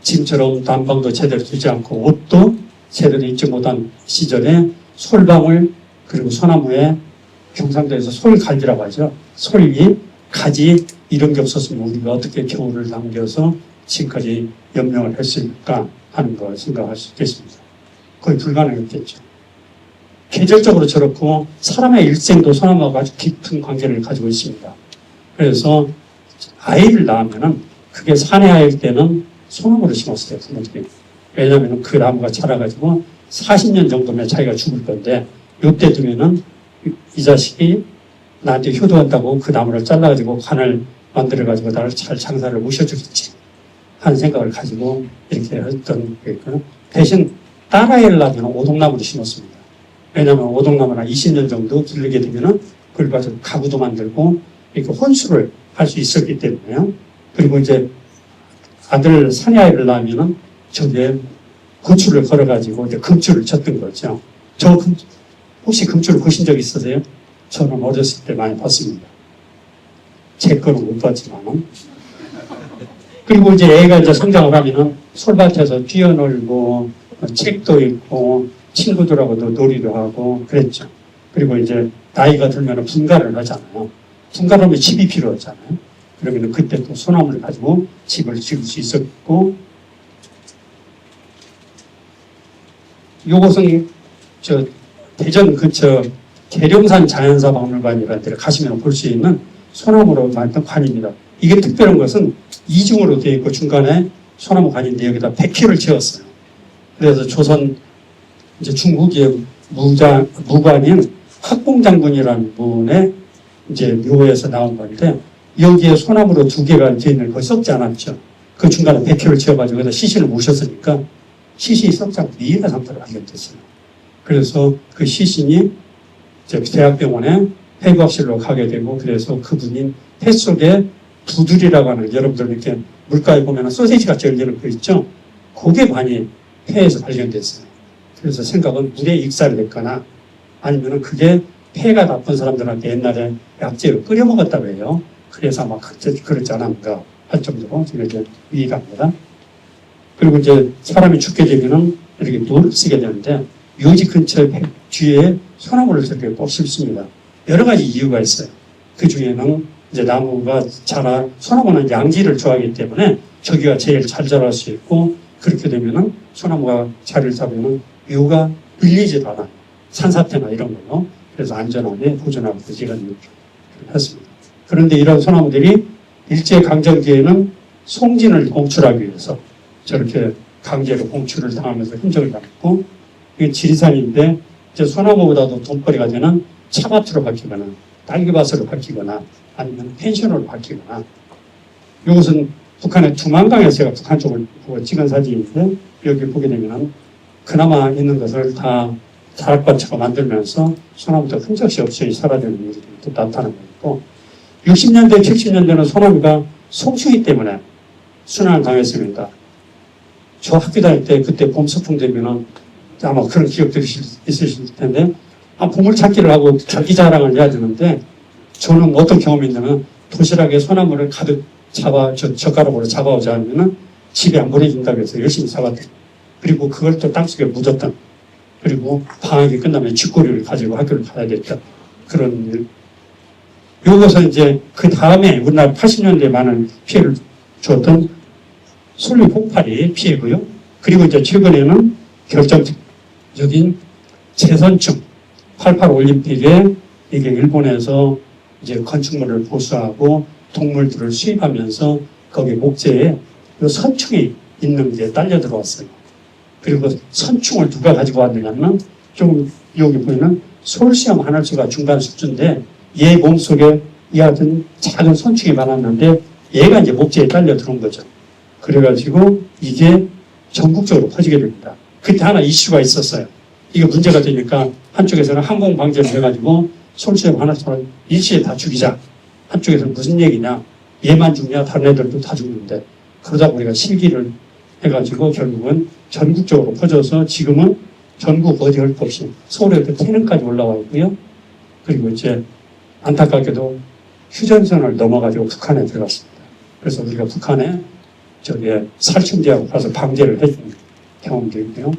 지금처럼 난방도 제대로 되지 않고 옷도 제대로 입지 못한 시절에 솔방울 그리고 소나무에 경상도에서 솔갈기라고 하죠. 솔이, 가지 이런 게 없었으면 우리가 어떻게 겨울을 남겨서 지금까지 연명을 했을까 하는 걸 생각할 수 있겠습니다. 거의 불가능했겠죠. 계절적으로 저렇고 사람의 일생도 소나무와 아주 깊은 관계를 가지고 있습니다. 그래서 아이를 낳으면은 그게 사내아이일 때는 소나무를 심었어요. 부모들이. 왜냐하면 그 나무가 자라가지고 40년 정도면 자기가 죽을 건데 이때 되면은 이 자식이 나한테 효도한다고 그 나무를 잘라가지고 관을 만들어가지고 나를 잘 장사를 모셔주겠지 하는 생각을 가지고 이렇게 했던 거였고요. 대신 딸아이를 낳으면 오동나무를 심었습니다. 왜냐하면 오동나무는 20년 정도 기르게 되면은 그걸 가지고 가구도 만들고 이렇게 혼수를 할 수 있었기 때문에요. 그리고 이제 아들 사내아이를 낳으면은 저기에 고추를 걸어가지고 이제 금줄을 쳤던 거죠. 혹시 금줄을 보신 적 있으세요? 저는 어렸을 때 많이 봤습니다. 제 거는 못 봤지만은. 그리고 이제 애가 이제 성장을 하면은 솔밭에서 뛰어놀고 책도 읽고 친구들하고도 놀이도 하고 그랬죠. 그리고 이제 나이가 들면 분가를 하잖아요. 분가하면 집이 필요하잖아요. 그러면 그때 또 소나무를 가지고 집을 지을 수 있었고, 요것은 저 대전 근처 계룡산 자연사 박물관이라는 데를 가시면 볼 수 있는 소나무로 만든 관입니다. 이게 특별한 것은 이중으로 되어 있고 중간에 소나무 관인데 여기다 백희를 채웠어요. 그래서 조선 이제 중국의 무관인 학봉장군이라는 분의 이제 묘에서 나온 건데 여기에 소나무로 2개가 되어 있는 거 썩지 않았죠. 그 중간에 백희를 채워가지고 여기다 시신을 모셨으니까 시신이 썩지 않고 이해가 상태로 발견됐어요. 그래서 그 시신이 이제 대학병원에 폐부학실로 가게 되고 그래서 그분이 폐 속에 부들이라고 하는 여러분들 이렇게 물가에 보면 소세지 같이 열리는 거 있죠. 그게 많이 폐에서 발견됐어요. 그래서 생각은 물에 익살이 됐거나 아니면 그게 폐가 나쁜 사람들한테 옛날에 약재를 끓여 먹었다고 해요. 그래서 아마 그렇지 않았는가 할 정도로 제가 이제 이해갑니다. 그리고 이제 사람이 죽게 되면은 이렇게 노를 쓰게 되는데 묘지 근처 뒤에 소나무를 저렇게 꼭 심습니다. 여러 가지 이유가 있어요. 그 중에는 이제 나무가 소나무는 양지를 좋아하기 때문에 저기가 제일 잘 자랄 수 있고 그렇게 되면은 소나무가 자리를 잡으면은 묘가 밀리지도 않아요. 산사태나 이런 걸로. 그래서 안전하게 보존하고 이런 일을 했습니다. 그런데 이런 소나무들이 일제강점기에는 송진을 공출하기 위해서 저렇게 강제로 공출을 당하면서 흔적을 남고 이게 지리산인데 이제 소나무보다도 돈벌이가 되는 차밭으로 바뀌거나 딸기밭으로 바뀌거나 아니면 펜션으로 바뀌거나 이것은 북한의 두만강에서 제가 북한 쪽을 보고 찍은 사진인데 여기 보게 되면 그나마 있는 것을 다 다락밭처럼 만들면서 소나무도 흔적이 없이 사라지는 일이 또 나타나고 있고 60년대, 70년대는 소나무가 송충이 때문에 순환을 당했습니다. 저 학교 다닐 때 그때 봄 서풍 되면은 아마 그런 기억들이 있으실 텐데 보물찾기를 하고 자기 자랑을 해야 되는데 저는 어떤 경험이 있냐면 도시락에 소나무를 가득 젓가락으로 잡아오지 않으면 집에 안 보내준다고 해서 열심히 잡았던 그리고 그걸 또 땅속에 묻었던 그리고 방학이 끝나면 쥐꼬리를 가지고 학교를 가야겠다 그런 일. 요것은 이제 그 다음에 우리나라 80년대에 많은 피해를 주었던 솔리 폭발이 피해고요. 그리고 이제 최근에는 결정적인 재선충 88 올림픽에 이게 일본에서 이제 건축물을 보수하고 동물들을 수입하면서 거기 목재에 선충이 있는 게 딸려 들어왔어요. 그리고 선충을 누가 가지고 왔느냐면 좀 여기 보이는 솔시엄 하늘수가 중간 숙주인데 얘 몸속에 이 아들은 작은 손충이 많았는데 얘가 이제 목재에 딸려 들어온 거죠. 그래가지고 이게 전국적으로 퍼지게 됩니다. 그때 하나 이슈가 있었어요. 이게 문제가 되니까 한쪽에서는 항공 방제를 해가지고 솔수염 하나처럼 일시에 다 죽이자. 한쪽에서는 무슨 얘기냐. 얘만 죽냐 다른 애들도 다 죽는데. 그러다 보니까 실기를 해가지고 결국은 전국적으로 퍼져서 지금은 전국 어디 할 것 없이 서울에도 태릉까지 올라와 있고요. 그리고 이제 안타깝게도 휴전선을 넘어가지고 북한에 들어갔습니다. 그래서 우리가 북한에 살충제하고 가서 방제를 해준 경험도 있고요.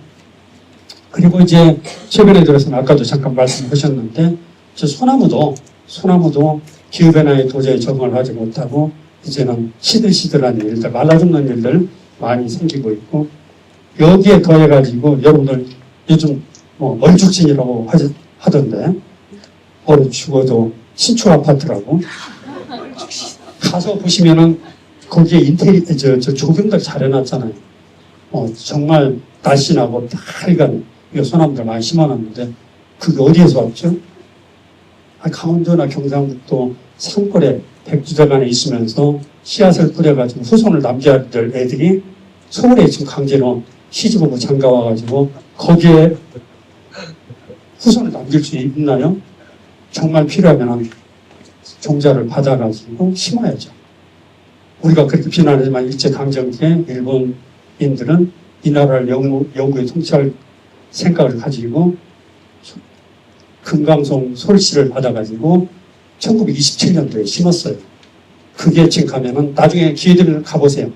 그리고 이제 최근에 들어서는 아까도 잠깐 말씀하셨는데 저 소나무도 기후변화에 도저히 적응을 하지 못하고 이제는 시들시들한 일들, 말라 죽는 일들 많이 생기고 있고 여기에 더해가지고 여러분들 요즘 뭐 얼죽진이라고 하던데 얼어 죽어도 신축 아파트라고 가서 보시면은 거기에 조경들 잘 해놨잖아요. 정말 날씬하고 빨간 소나무들 많이 심어놨는데 그게 어디에서 왔죠? 강원도나 경상북도 산골에 백두대간에 있으면서 씨앗을 뿌려가지고 후손을 남겨야 될 애들이 서울에 지금 강제로 시집오고 장가와가지고 거기에 후손을 남길 수 있나요? 정말 필요하면 종자를 받아가지고 심어야죠. 우리가 그렇게 비난하지만 일제강점기에 일본인들은 이 나라를 영구에 통치할 생각을 가지고 금강송 솔씨를 받아가지고 1927년도에 심었어요. 그게 지금 가면은 나중에 기회 되면 가보세요.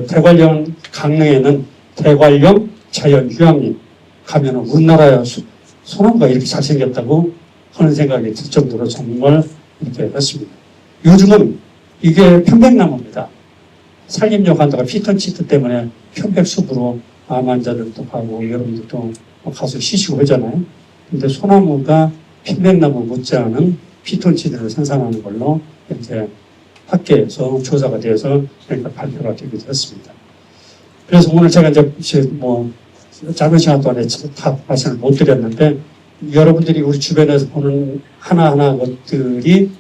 대관령 강릉에는 대관령 자연휴양림 가면은 우리나라 소나무가 이렇게 잘생겼다고 하는 생각이 들 정도로 정말 이렇게 했습니다. 요즘은 이게 편백나무입니다. 산림욕 한다가 피톤치드 때문에 편백숲으로 암 환자들도 가고 여러분들도 가서 쉬시고 하잖아요. 근데 소나무가 편백나무 못지않은 피톤치드를 생산하는 걸로 이렇게 학계에서 조사가 되어서 그러니까 발표가 되게 되었습니다. 그래서 오늘 제가 이제 짧은 시간 동안에 다 말씀을 못 드렸는데 여러분들이 우리 주변에서 보는 하나하나 것들이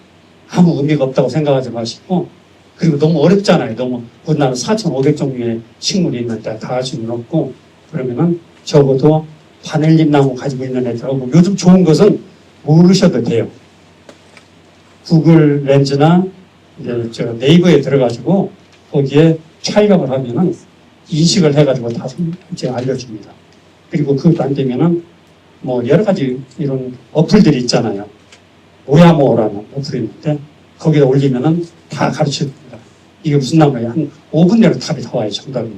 아무 의미가 없다고 생각하지 마시고 그리고 너무 어렵잖아요. 너무 우리나라 4,500종류의 식물이 있는데 다 할 수는 없고 그러면은 적어도 바늘잎 나무 가지고 있는 애들하고 요즘 좋은 것은 모르셔도 돼요. 구글 렌즈나 네이버에 들어가지고 거기에 촬영을 하면은 인식을 해가지고 다 이제 알려줍니다. 그리고 그것도 안 되면은 여러 가지 이런 어플들이 있잖아요. 모야모라는 어플이 있는데 거기에 올리면은 다 가르쳐 줍니다. 이게 무슨 나무야? 한 5분 내로 답이 다 와요, 정답이.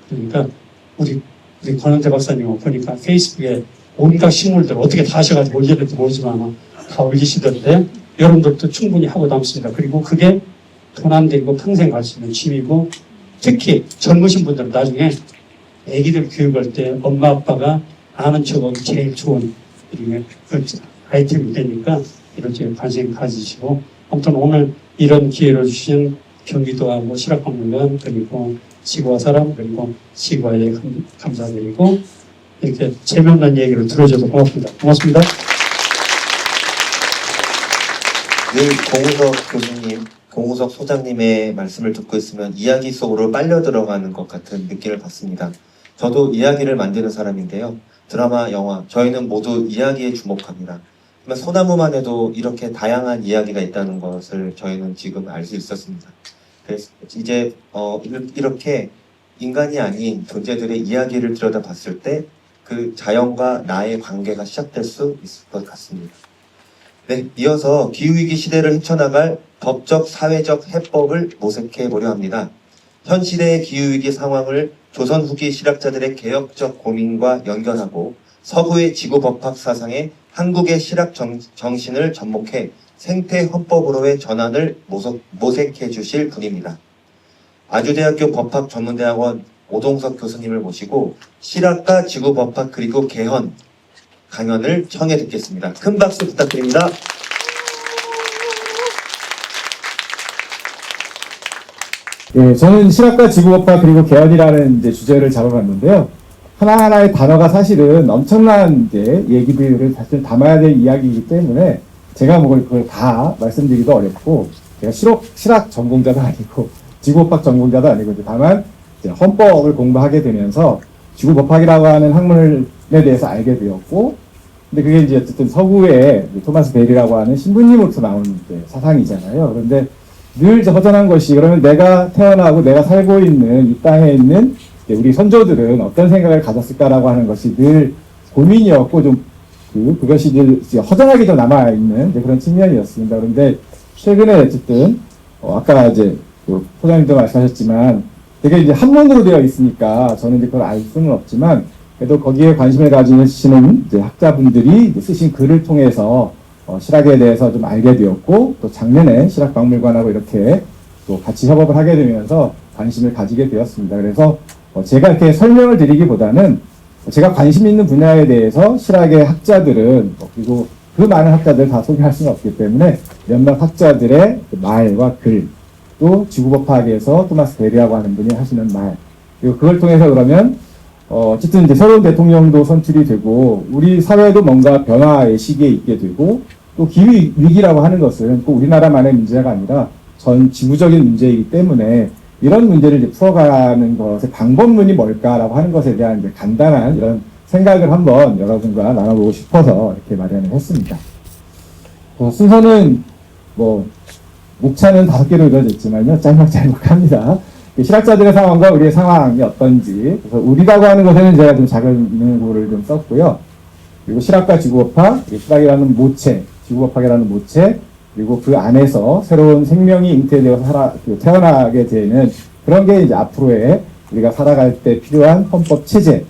그러니까 우리 권원재 박사님 보니까 페이스북에 온갖 식물들 어떻게 다 하셔가지고 올리는지 모르지만 다 올리시던데 여러분들도 충분히 하고 남습니다. 그리고 그게 돈 안 들고 평생 갈 수 있는 취미고 특히 젊으신 분들은 나중에 애기들 교육할 때 엄마 아빠가 아는 척하기 제일 좋은 아이템이 되니까 이렇게 관심 가지시고 아무튼 오늘 이런 기회를 주신 경기도하고 실학박물관 그리고 시과 사람 그리고 시과에 감사드리고 이렇게 재미없는 얘기를 들어줘서 고맙습니다. 고맙습니다. 늘 공우석 교수님, 공우석 소장님의 말씀을 듣고 있으면 이야기 속으로 빨려 들어가는 것 같은 느낌을 받습니다. 저도 이야기를 만드는 사람인데요. 드라마, 영화, 저희는 모두 이야기에 주목합니다. 소나무만 해도 이렇게 다양한 이야기가 있다는 것을 저희는 지금 알 수 있었습니다. 그래서 이제 이렇게 인간이 아닌 존재들의 이야기를 들여다봤을 때 그 자연과 나의 관계가 시작될 수 있을 것 같습니다. 네, 이어서 기후위기 시대를 헤쳐나갈 법적, 사회적 해법을 모색해 보려 합니다. 현 시대의 기후위기 상황을 조선 후기 실학자들의 개혁적 고민과 연결하고 서구의 지구법학 사상에 한국의 실학 정신을 접목해 생태헌법으로의 전환을 모색해 주실 분입니다. 아주대학교 법학전문대학원 오동석 교수님을 모시고 실학과 지구법학 그리고 개헌 강연을 청해 듣겠습니다. 큰 박수 부탁드립니다. 예, 저는 실학과 지구법학 그리고 개헌이라는 주제를 잡아봤는데요. 하나하나의 단어가 사실은 엄청난 얘기들을 사실 담아야 될 이야기이기 때문에 제가 뭐 그걸 다 말씀드리기도 어렵고, 제가 실학 전공자도 아니고, 지구법학 전공자도 아니고, 다만, 이제 헌법을 공부하게 되면서, 지구법학이라고 하는 학문에 대해서 알게 되었고, 근데 그게 이제 어쨌든 서구의 토마스 베일이라고 하는 신부님으로부터 나온 이제 사상이잖아요. 그런데 늘 이제 허전한 것이, 그러면 내가 태어나고 내가 살고 있는 이 땅에 있는 우리 선조들은 어떤 생각을 가졌을까라고 하는 것이 늘 고민이었고, 좀 그것이 늘 이제 허전하게 좀 남아있는 그런 측면이었습니다. 그런데 최근에 어쨌든 아까 이제 포장님도 말씀하셨지만 되게 이제 한문으로 되어 있으니까 저는 이제 그걸 알 수는 없지만, 그래도 거기에 관심을 가지시는 이제 학자분들이 이제 쓰신 글을 통해서 실학에 대해서 좀 알게 되었고, 또 작년에 실학박물관하고 이렇게 또 같이 협업을 하게 되면서 관심을 가지게 되었습니다. 그래서 제가 이렇게 설명을 드리기보다는 제가 관심 있는 분야에 대해서 실학의 학자들은, 그리고 그 많은 학자들 다 소개할 수는 없기 때문에 몇몇 학자들의 말과 글, 또 지구법학에서 토마스 베리라고 하는 분이 하시는 말, 그리고 그걸 통해서 그러면 어쨌든 이제 새로운 대통령도 선출이 되고, 우리 사회도 뭔가 변화의 시기에 있게 되고, 또 기후 위기라고 하는 것은 꼭 우리나라만의 문제가 아니라 전 지구적인 문제이기 때문에 이런 문제를 이제 풀어가는 것의 방법론이 뭘까라고 하는 것에 대한 이제 간단한 이런 생각을 한번 여러분과 나눠보고 싶어서 이렇게 마련을 했습니다. 순서는 뭐 목차는 5개로 이루어졌지만요, 짤막짤막합니다. 실학자들의 상황과 우리의 상황이 어떤지, 그래서 우리라고 하는 것에는 제가 좀 작은 인용구를 좀 썼고요. 그리고 실학과 지구법학, 실학이라는 모체, 지구법학이라는 모체, 그리고 그 안에서 새로운 생명이 잉태되어서 태어나게 되는 그런 게 이제 앞으로의 우리가 살아갈 때 필요한 헌법 체제.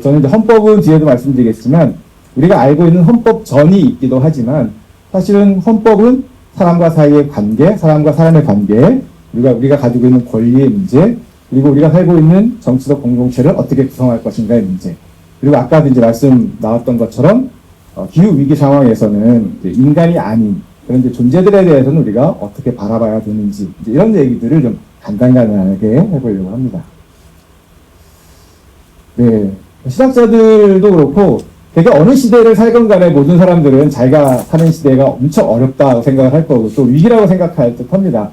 저는 이제 헌법은 뒤에도 말씀드리겠지만, 우리가 알고 있는 헌법 전이 있기도 하지만, 사실은 헌법은 사람과 사이의 관계, 사람과 사람의 관계, 우리가 가지고 있는 권리의 문제, 그리고 우리가 살고 있는 정치적 공동체를 어떻게 구성할 것인가의 문제, 그리고 아까도 이제 말씀 나왔던 것처럼 기후 위기 상황에서는 이제 인간이 아닌 그런 이제 존재들에 대해서는 우리가 어떻게 바라봐야 되는지, 이제 이런 얘기들을 좀 간단하게 해보려고 합니다. 네, 시각자들도 그렇고 되게 어느 시대를 살건 간에 모든 사람들은 자기가 사는 시대가 엄청 어렵다고 생각을 할 거고 또 위기라고 생각할 듯합니다.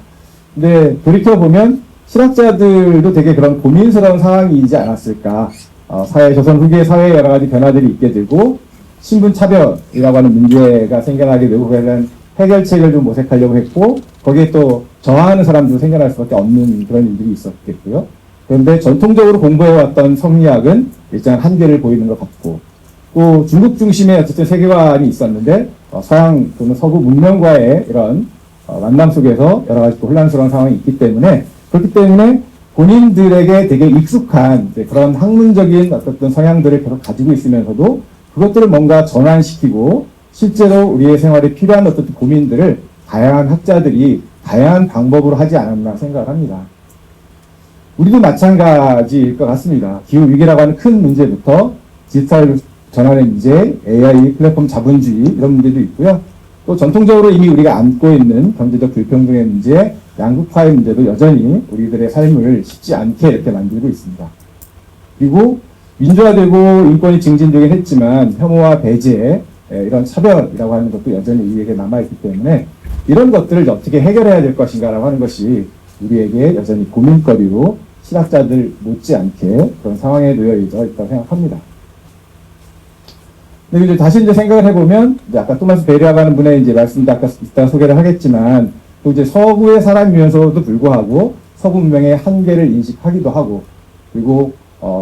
근데 돌이켜보면 실학자들도 되게 그런 고민스러운 상황이지 않았을까. 조선 후기의 사회에 여러 가지 변화들이 있게 되고 신분차별이라고 하는 문제가 생겨나게 되고 그에 대한 해결책을 좀 모색하려고 했고 거기에 또 저항하는 사람도 생겨날 수밖에 없는 그런 일들이 있었겠고요. 그런데 전통적으로 공부해왔던 성리학은 일단 한계를 보이는 것 같고 또 중국 중심의 어쨌든 세계관이 있었는데 서양 또는 서구 문명과의 이런 만남 속에서 여러 가지 또 혼란스러운 상황이 있기 때문에 그렇기 때문에 본인들에게 되게 익숙한 그런 학문적인 어떤 성향들을 계속 가지고 있으면서도 그것들을 뭔가 전환시키고 실제로 우리의 생활에 필요한 어떤 고민들을 다양한 학자들이 다양한 방법으로 하지 않았나 생각을 합니다. 우리도 마찬가지일 것 같습니다. 기후위기라고 하는 큰 문제부터 디지털 전환의 문제, AI, 플랫폼 자본주의 이런 문제도 있고요. 또 전통적으로 이미 우리가 안고 있는 경제적 불평등의 문제, 양극화의 문제도 여전히 우리들의 삶을 쉽지 않게 이렇게 만들고 있습니다. 그리고 민주화되고 인권이 증진되긴 했지만 혐오와 배제, 이런 차별이라고 하는 것도 여전히 우리에게 남아있기 때문에 이런 것들을 어떻게 해결해야 될 것인가라고 하는 것이 우리에게 여전히 고민거리로 실학자들 못지않게 그런 상황에 놓여 있다고 생각합니다. 근데 이제 다시 생각을 해보면, 아까 토마스 베리라고 하는 분의 이제 말씀도 아까 이따 소개를 하겠지만, 또 이제 서구의 사람이면서도 불구하고 서구 문명의 한계를 인식하기도 하고, 그리고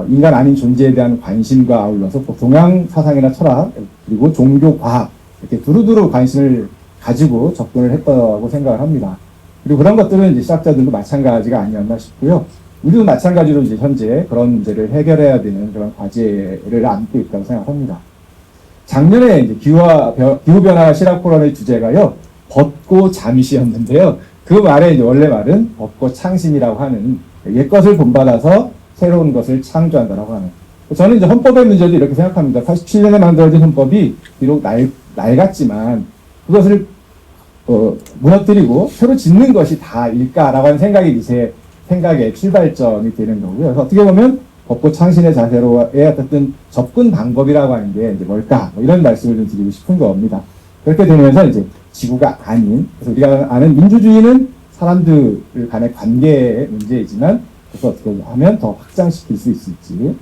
인간 아닌 존재에 대한 관심과 아울러서 동양 사상이나 철학, 그리고 종교, 과학, 이렇게 두루두루 관심을 가지고 접근을 했다고 생각을 합니다. 그리고 그런 것들은 이제 시학자들도 마찬가지가 아니었나 싶고요. 우리도 마찬가지로 이제 현재 그런 문제를 해결해야 되는 그런 과제를 안고 있다고 생각합니다. 작년에 이제 기후변화 실학 포럼의 주제가요, 벗고 잠시였는데요. 그 말의 이제 원래 말은 벗고 창신이라고 하는 옛것을 본받아서 새로운 것을 창조한다라고 하는. 저는 이제 헌법의 문제도 이렇게 생각합니다. 87년에 만들어진 헌법이 비록 낡았지만 그것을 무너뜨리고 새로 짓는 것이 다일까라고 하는 생각이 제 생각의 출발점이 되는 거고요. 그래서 어떻게 보면 벗고 창신의 자세로의 어떤 접근 방법이라고 하는 게 이제 뭘까? 이런 말씀을 좀 드리고 싶은 겁니다. 그렇게 되면서 이제 지구가 아닌, 그래서 우리가 아는 민주주의는 사람들 간의 관계의 문제이지만, 그래서 어떻게 하면 더 확장시킬 수 있을지.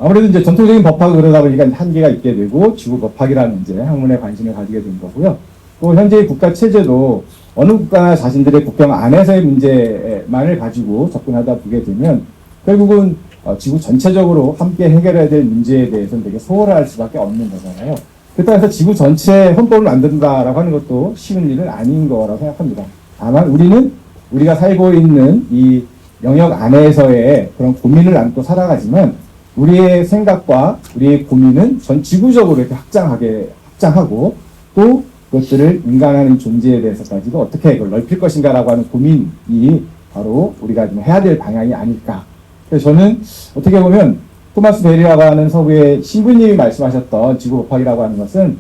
아무래도 이제 전통적인 법학을 그러다 보니까 한계가 있게 되고, 지구 법학이라는 이제 학문에 관심을 가지게 된 거고요. 또 현재의 국가 체제도 어느 국가나 자신들의 국경 안에서의 문제만을 가지고 접근하다 보게 되면, 결국은 지구 전체적으로 함께 해결해야 될 문제에 대해서는 되게 소홀할 수밖에 없는 거잖아요. 그렇다고 해서 지구 전체에 헌법을 만든다라고 하는 것도 쉬운 일은 아닌 거라고 생각합니다. 다만 우리는 우리가 살고 있는 이 영역 안에서의 그런 고민을 안고 살아가지만, 우리의 생각과 우리의 고민은 전 지구적으로 이렇게 확장하고, 또 그것들을 인간하는 존재에 대해서까지도 어떻게 그걸 넓힐 것인가라고 하는 고민이 바로 우리가 좀 해야 될 방향이 아닐까. 그래서 저는 어떻게 보면 토마스 베리라고 하는 서구의 신부님이 말씀하셨던 지구법학이라고 하는 것은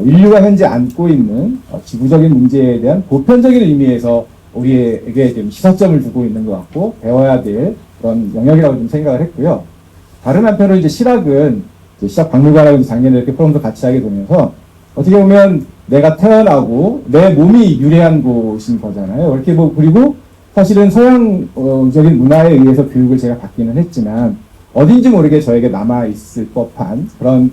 인류가 현재 안고 있는 지구적인 문제에 대한 보편적인 의미에서 우리에게 좀 시사점을 두고 있는 것 같고, 배워야 될 그런 영역이라고 좀 생각을 했고요. 다른 한편으로 이제 실학은 실학 박물관하고 작년에 이렇게 프로그램도 같이 하게 되면서 어떻게 보면 내가 태어나고 내 몸이 유래한 곳인 거잖아요. 이렇게 그리고 사실은 서양적인 문화에 의해서 교육을 제가 받기는 했지만, 어딘지 모르게 저에게 남아있을 법한 그런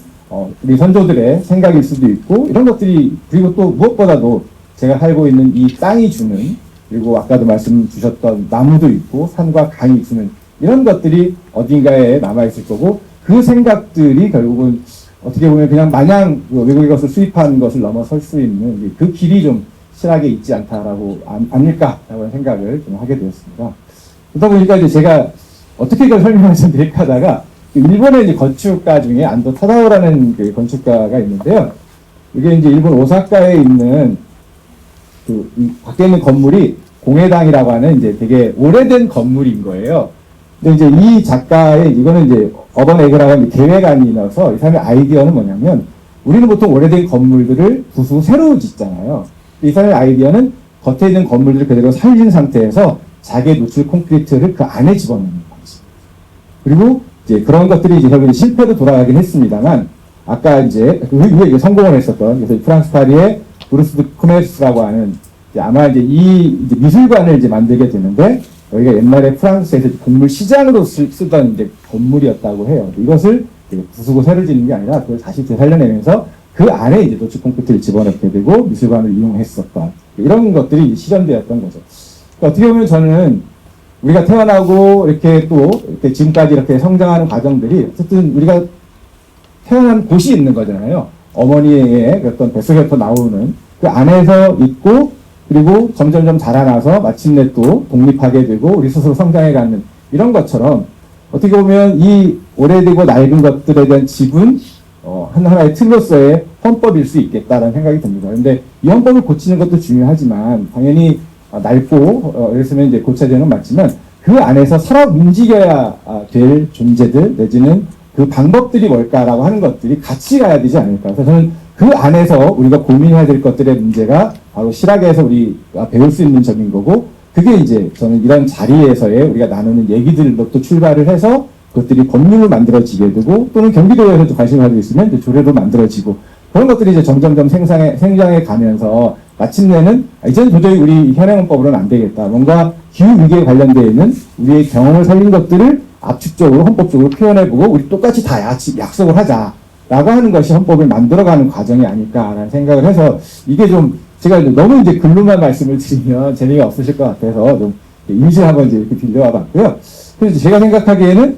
우리 선조들의 생각일 수도 있고, 이런 것들이, 그리고 또 무엇보다도 제가 살고 있는 이 땅이 주는, 그리고 아까도 말씀 주셨던 나무도 있고 산과 강이 주는 이런 것들이 어딘가에 남아있을 거고, 그 생각들이 결국은 어떻게 보면 그냥 마냥 외국의 것을 수입한 것을 넘어설 수 있는 그 길이 좀 실학에 있지 않다라고, 아닐까라고 하는 생각을 좀 하게 되었습니다. 그러다 보니까 이제 제가 어떻게 이걸 설명을 좀 될까 하다가, 일본의 이제 건축가 중에 안도 타다오라는 그 건축가가 있는데요. 이게 이제 일본 오사카에 있는 이 밖에 있는 건물이 공회당이라고 하는 이제 되게 오래된 건물인 거예요. 근데 이제 이 작가의, 이거는 이제 어반 에그라고 하는 계획안이 나서 이 사람의 아이디어는 뭐냐면, 우리는 보통 오래된 건물들을 부수고 새로 짓잖아요. 이 사람의 아이디어는 겉에 있는 건물들을 그대로 살린 상태에서 자개 노출 콘크리트를 그 안에 집어넣는 거지. 그리고 이제 그런 것들이 이제 결국 실패로 돌아가긴 했습니다만, 아까 이제 그 위에 성공을 했었던, 그래서 프랑스 파리의 브루스 코메스라고 하는 아마 이제 이제 미술관을 이제 만들게 되는데, 여기가 옛날에 프랑스에서 곡물 시장으로 쓰던 이제 건물이었다고 해요. 이것을 부수고 새로 짓는 게 아니라 그걸 다시 되살려내면서 그 안에 이제 노출 콘크리트를 집어넣게 되고 미술관을 이용했었던 이런 것들이 실현되었던 거죠. 그러니까 어떻게 보면 저는 우리가 태어나고 이렇게 또 이렇게 지금까지 이렇게 성장하는 과정들이 어쨌든 우리가 태어난 곳이 있는 거잖아요. 어머니의 어떤 뱃속에서 나오는 그 안에서 있고, 그리고 점점점 자라나서 마침내 또 독립하게 되고 우리 스스로 성장해가는 이런 것처럼, 어떻게 보면 이 오래되고 낡은 것들에 대한 지분, 하나의 틀로서의 헌법일 수 있겠다라는 생각이 듭니다. 그런데 이 헌법을 고치는 것도 중요하지만, 당연히 낡고 이랬으면 이제 고쳐야 되는 건 맞지만, 그 안에서 살아 움직여야 될 존재들 내지는 그 방법들이 뭘까라고 하는 것들이 같이 가야 되지 않을까. 그래서 저는 그 안에서 우리가 고민해야 될 것들의 문제가 바로 실학에서 우리가 배울 수 있는 점인 거고, 그게 이제 저는 이런 자리에서의 우리가 나누는 얘기들로부터 출발을 해서 그것들이 법률로 만들어지게 되고, 또는 경기도에서도 관심을 가지고 있으면 이제 조례도 만들어지고, 그런 것들이 이제 점점점 생장해 가면서 마침내는 이제는 도저히 우리 현행헌법으로는 안 되겠다. 뭔가 기후위기에 관련되어 있는 우리의 경험을 살린 것들을 압축적으로 헌법적으로 표현해보고 우리 똑같이 다 약속을 하자라고 하는 것이 헌법을 만들어가는 과정이 아닐까라는 생각을 해서, 이게 좀 제가 너무 이제 글로만 말씀을 드리면 재미가 없으실 것 같아서 좀 임시를 한번 이제 이렇게 빌려와 봤고요. 그래서 제가 생각하기에는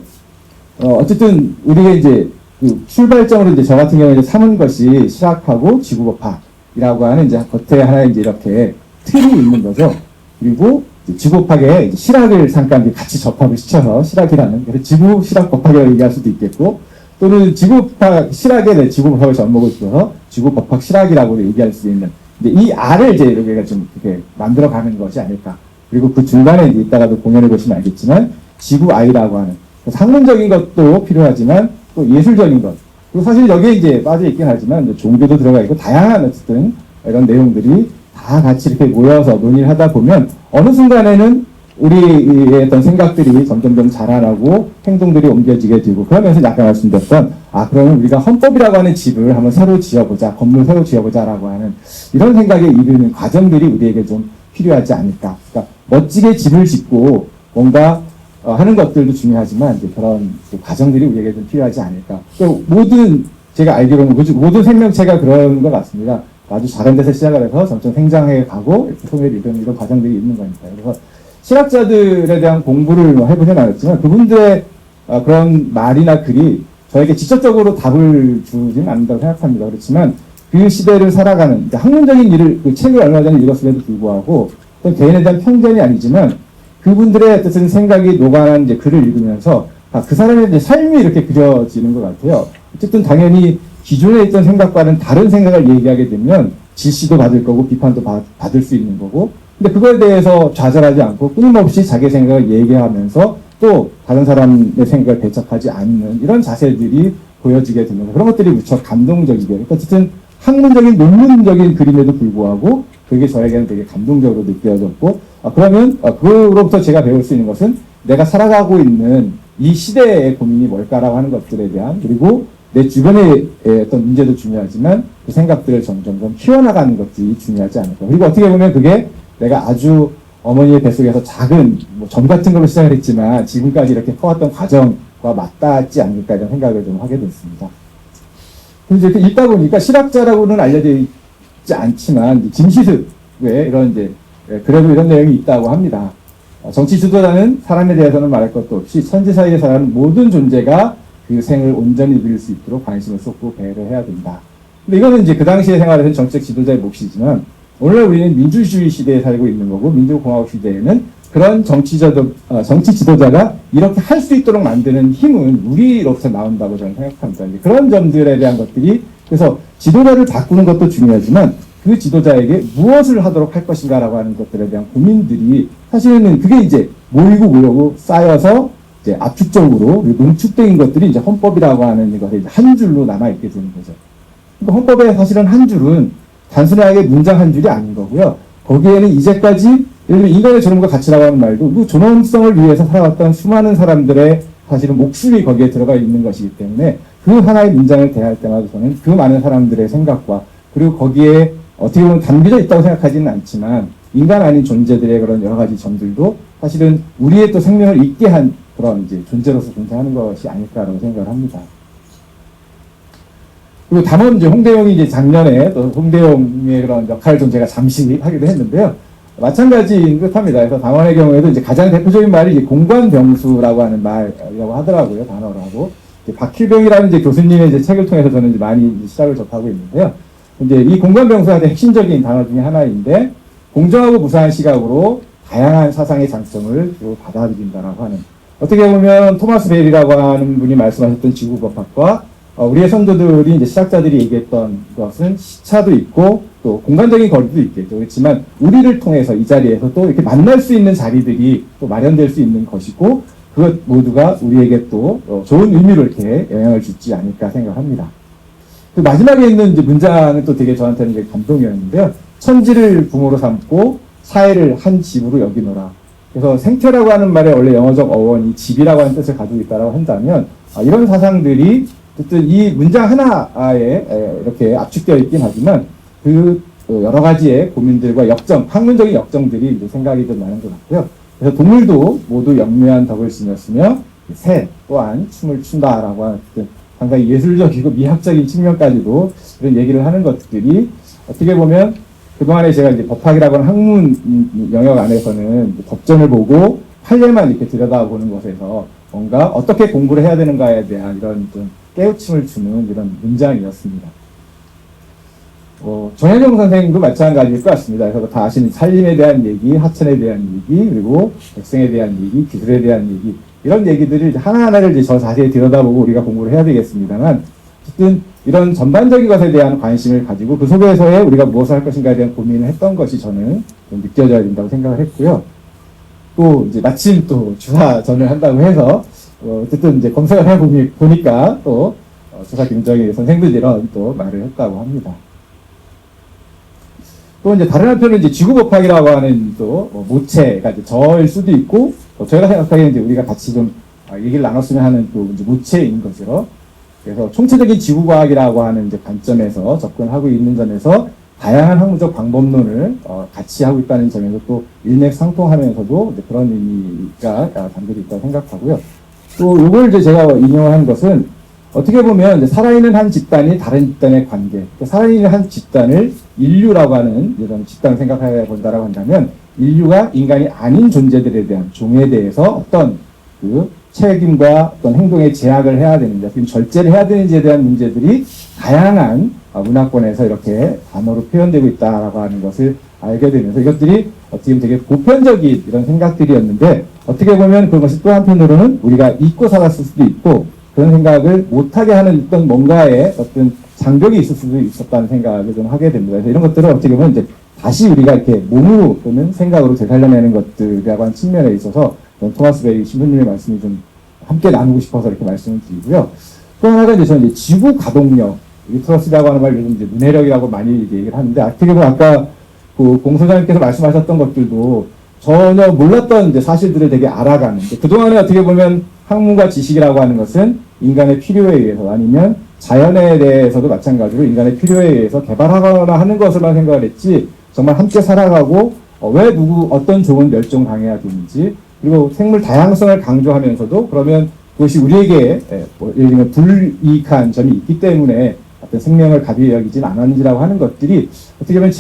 어쨌든 우리가 이제 그 출발점으로 이제 저 같은 경우에 이제 삼은 것이 실학하고 지구법학이라고 하는 이제 겉에 하나 이제 이렇게 틀이 있는 거죠. 그리고 지구법학에 이제 실학을 잠깐 같이 접합을 시켜서 실학이라는, 그래서 지구 실학법학이라고 얘기할 수도 있겠고, 또는 지구법학 실학에 지구법학을 접목을 줘서 지구법학 실학이라고 얘기할 수 있는, 근데 이 알을 이제 이렇게 좀 이렇게 만들어가는 것이 아닐까. 그리고 그 중간에 이제 이따가도 공연해 보시면 알겠지만, 지구 아이라고 하는 학문적인 것도 필요하지만 또 예술적인 것, 그리고 사실 여기에 이제 빠져 있긴 하지만 이제 종교도 들어가 있고 다양한 어쨌든 이런 내용들이 다 같이 이렇게 모여서 논의를 하다 보면 어느 순간에는 우리의 어떤 생각들이 점점 자라나고 행동들이 옮겨지게 되고 그러면서 아까 말씀드렸던 그러면 우리가 헌법이라고 하는 집을 한번 새로 지어보자, 건물 새로 지어보자라고 하는 이런 생각에 이르는 과정들이 우리에게 좀 필요하지 않을까. 그러니까 멋지게 집을 짓고 뭔가 하는 것들도 중요하지만 이제 그런 과정들이 우리에게 좀 필요하지 않을까. 모든 제가 알기로는 모든 생명체가 그런 것 같습니다. 아주 작은 데서 시작을 해서 점점 생장해 가고 이렇게 소멸이 이런 과정들이 있는 거니까요. 그래서 실학자들에 대한 공부를 해보진 않았지만 그분들의 그런 말이나 글이 저에게 직접적으로 답을 주지는 않는다고 생각합니다. 그렇지만 그 시대를 살아가는 학문적인 일을 그 책을 얼마 전에 읽었음에도 불구하고 어떤 개인에 대한 편견이 아니지만 그분들의 뜻은 생각이 녹아난 이제 글을 읽으면서 그 사람의 이제 삶이 이렇게 그려지는 것 같아요. 어쨌든 당연히 기존에 있던 생각과는 다른 생각을 얘기하게 되면 질시도 받을 거고 비판도 받을 수 있는 거고 근데 그거에 대해서 좌절하지 않고 끊임없이 자기 생각을 얘기하면서 또 다른 사람의 생각을 배척하지 않는 이런 자세들이 보여지게 되면서 그런 것들이 무척 감동적이게 그러니까 어쨌든 학문적인 논문적인 그림에도 불구하고 그게 저에게는 되게 감동적으로 느껴졌고 그러면 그로부터 제가 배울 수 있는 것은 내가 살아가고 있는 이 시대의 고민이 뭘까라고 하는 것들에 대한 그리고 내 주변의 어떤 문제도 중요하지만 그 생각들을 점점 키워나가는 것들이 중요하지 않을까. 그리고 어떻게 보면 그게 내가 아주 어머니의 뱃속에서 작은 점 같은 걸로 시작을 했지만 지금까지 이렇게 커왔던 과정과 맞닿지 않을까 이런 생각을 좀 하게 됐습니다. 그래서 이렇게 읽다 보니까 실학자라고는 알려져 있지 않지만 진시습에 이런 이제 그래도 이런 내용이 있다고 합니다. 정치 지도자는 사람에 대해서는 말할 것도 없이 천지 사이에 살아가는 모든 존재가 그 생을 온전히 누릴 수 있도록 관심을 쏟고 배려해야 된다. 근데 이거는 이제 그 당시의 생활에서는 정책 지도자의 몫이지만 오늘날 우리는 민주주의 시대에 살고 있는 거고 민주공화국 시대에는 그런 정치 지도자가 이렇게 할 수 있도록 만드는 힘은 우리로부터 나온다고 저는 생각합니다. 이제 그런 점들에 대한 것들이 그래서 지도자를 바꾸는 것도 중요하지만 그 지도자에게 무엇을 하도록 할 것인가라고 하는 것들에 대한 고민들이 사실은 그게 이제 모이고 쌓여서 이제 압축적으로 농축된 것들이 이제 헌법이라고 하는 것에 한 줄로 남아있게 되는 거죠. 그러니까 헌법의 사실은 한 줄은 단순하게 문장 한 줄이 아닌 거고요. 거기에는 이제까지 예를 들면 인간의 존엄과 가치라고 하는 말도 그 존엄성을 위해서 살아왔던 수많은 사람들의 사실은 목숨이 거기에 들어가 있는 것이기 때문에 그 하나의 문장을 대할 때마다 저는 그 많은 사람들의 생각과 그리고 거기에 어떻게 보면 담겨져 있다고 생각하지는 않지만 인간 아닌 존재들의 그런 여러 가지 점들도 사실은 우리의 또 생명을 잇게 한 그런 이제 존재로서 존재하는 것이 아닐까라고 생각을 합니다. 그리고 담원 이제 홍대용이 이제 작년에 또 홍대용의 그런 역할을 좀 제가 잠시 하기도 했는데요. 마찬가지인 듯합니다. 그래서 담원의 경우에도 이제 가장 대표적인 말이 이제 공관병수라고 하는 말이라고 하더라고요. 단어라고. 박필병이라는 이제 교수님의 이제 책을 통해서 저는 이제 많이 시작을 접하고 있는데요. 이제 이 공관병수가 핵심적인 단어 중에 하나인데 공정하고 무사한 시각으로 다양한 사상의 장점을 주로 받아들인다라고 하는 어떻게 보면 토마스 베일이라고 하는 분이 말씀하셨던 지구법학과 우리의 선조들이 이제 시작자들이 얘기했던 것은 시차도 있고 또 공간적인 거리도 있겠죠. 그렇지만 우리를 통해서 이 자리에서 또 이렇게 만날 수 있는 자리들이 또 마련될 수 있는 것이고 그것 모두가 우리에게 또 좋은 의미로 이렇게 영향을 주지 않을까 생각합니다. 그 마지막에 있는 이제 문장은 또 되게 저한테는 되게 감동이었는데요. 천지를 부모로 삼고 사회를 한 집으로 여기노라. 그래서 생태라고 하는 말의 원래 영어적 어원이 집이라고 하는 뜻을 가지고 있다고 한다면 이런 사상들이 어쨌든 이 문장 하나에 이렇게 압축되어 있긴 하지만 그 여러 가지의 고민들과 학문적인 역정들이 이제 생각이 좀 나는 것 같고요. 그래서 동물도 모두 영묘한 덕을 지녔으며 새 또한 춤을 춘다라고 하는 상당히 예술적이고 미학적인 측면까지도 이런 얘기를 하는 것들이 어떻게 보면 그동안에 제가 이제 법학이라고 하는 학문 영역 안에서는 법전을 보고 판례만 이렇게 들여다보는 것에서 뭔가 어떻게 공부를 해야 되는가에 대한 이런 좀 깨우침을 주는 이런 문장이었습니다. 정현용 선생님도 마찬가지일 것 같습니다. 그래서 다 아시는 살림에 대한 얘기, 하천에 대한 얘기, 그리고 백성에 대한 얘기, 기술에 대한 얘기 이런 얘기들을 하나하나를 이제 더 자세히 들여다보고 우리가 공부를 해야 되겠습니다만 어쨌든 이런 전반적인 것에 대한 관심을 가지고 그 속에서의 우리가 무엇을 할 것인가에 대한 고민을 했던 것이 저는 좀 느껴져야 된다고 생각을 했고요. 또 이제 마침 또 주사전을 한다고 해서 어쨌든 이제 검색을 해보니까 또 주사 김정일 선생도 이런 또 말을 했다고 합니다. 또 이제 다른 한편은 이제 지구법학이라고 하는 또 모체가 이제 저일 수도 있고, 저희가 생각하기에는 이제 우리가 같이 좀 얘기를 나눴으면 하는 또 이제 모체인 거죠. 그래서 총체적인 지구과학이라고 하는 이제 관점에서 접근하고 있는 점에서 다양한 학문적 방법론을 같이 하고 있다는 점에서 또 일맥상통하면서도 이제 그런 의미가 담겨져 있다고 생각하고요. 또 이걸 이제 제가 인용한 것은 어떻게 보면 이제 살아있는 한 집단이 다른 집단의 관계, 살아있는 한 집단을 인류라고 하는 이런 집단을 생각해 본다라고 한다면 인류가 인간이 아닌 존재들에 대한 종에 대해서 어떤 그 책임과 어떤 행동에 제약을 해야 되는지, 지금 절제를 해야 되는지에 대한 문제들이 다양한 문화권에서 이렇게 단어로 표현되고 있다라고 하는 것을 알게 되면서 이것들이 어떻게 보면 되게 보편적인 이런 생각들이었는데 어떻게 보면 그것이 또 한편으로는 우리가 잊고 살았을 수도 있고 그런 생각을 못하게 하는 어떤 뭔가의 어떤 장벽이 있을 수도 있었다는 생각을 좀 하게 됩니다. 그래서 이런 것들을 어떻게 보면 이제 다시 우리가 이렇게 몸으로 또는 생각으로 되살려내는 것들이라고 하는 측면에 있어서 토마스 베리 신부님의 말씀이 좀 함께 나누고 싶어서 이렇게 말씀을 드리고요. 또 하나가 이제 저는 이제 지구 가동력, 유트러스라고 하는 말 요즘 이제 문해력이라고 많이 얘기를 하는데 어떻게 보면 아까 그 공소장님께서 말씀하셨던 것들도 전혀 몰랐던 이제 사실들을 되게 알아가는. 그동안에 어떻게 보면 학문과 지식이라고 하는 것은 인간의 필요에 의해서 아니면 자연에 대해서도 마찬가지로 인간의 필요에 의해서 개발하거나 하는 것을만 생각을 했지 정말 함께 살아가고 왜 어떤 종은 멸종당해야 되는지 그리고 생물 다양성을 강조하면서도 그러면 그것이 우리에게 예를 들면 불이익한 점이 있기 때문에 어떤 생명을 가비히 여기진 않았는지라고 하는 것들이 어떻게 보면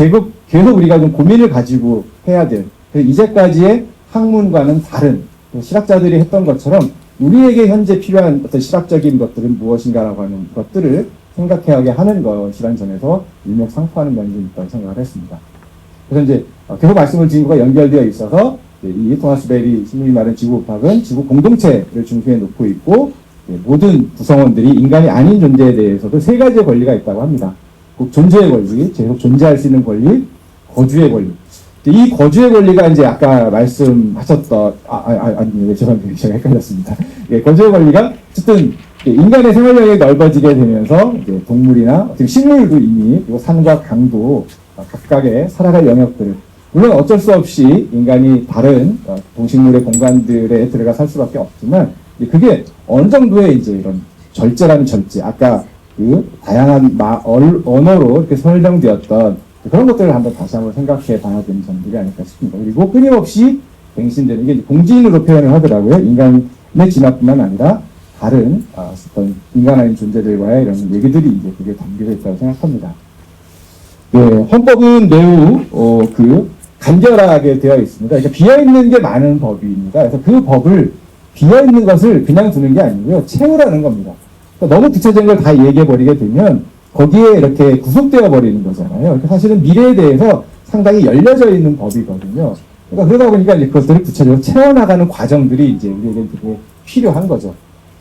계속 우리가 좀 고민을 가지고 해야 될 이제까지의 학문과는 다른 실학자들이 했던 것처럼 우리에게 현재 필요한 어떤 실학적인 것들은 무엇인가라고 하는 것들을 생각하게 하는 것이라는 점에서 일맥상통하는 면이 좀 있다고 생각을 했습니다. 그래서 이제 계속 말씀을 드린 것과 연결되어 있어서 이 토마스 베리 신부님이 말한 지구법학은 지구 공동체를 중심에 놓고 있고 모든 구성원들이 인간이 아닌 존재에 대해서도 세 가지의 권리가 있다고 합니다. 꼭 존재의 권리, 계속 존재할 수 있는 권리, 거주의 권리. 이 거주의 권리가 이제 아까 말씀하셨던 아니 죄송합니다. 제가 헷갈렸습니다. 거주의 권리가 어쨌든 인간의 생활 영역이 넓어지게 되면서 이제 동물이나 어떻게 식물도 이미 그리고 산과 강도 각각의 살아갈 영역들을 물론 어쩔 수 없이 인간이 다른 동식물의 공간들에 들어가 살 수밖에 없지만 그게 어느 정도의 이제 이런 절제라는 절제 아까 그 다양한 언어로 이렇게 설명되었던 그런 것들을 다시 한번 생각해 봐야 되는 점들이 아닐까 싶습니다. 그리고 끊임없이 갱신되는 게 공지인으로 표현을 하더라고요. 인간의 진화뿐만 아니라 다른 어떤 인간 아닌 존재들과의 이런 얘기들이 이제 그게 담겨져 있다고 생각합니다. 네, 헌법은 매우 간결하게 되어 있습니다. 그러니까 비어있는 게 많은 법입니다. 그래서 그 법을 비어있는 것을 그냥 두는 게 아니고요. 채우라는 겁니다. 그러니까 너무 구체적인 걸 다 얘기해버리게 되면 거기에 이렇게 구속되어 버리는 거잖아요. 그러니까 사실은 미래에 대해서 상당히 열려져 있는 법이거든요. 그러니까 그러다 보니까 이제 그것들을 구체적으로 채워나가는 과정들이 이제 우리에게 되게 필요한 거죠.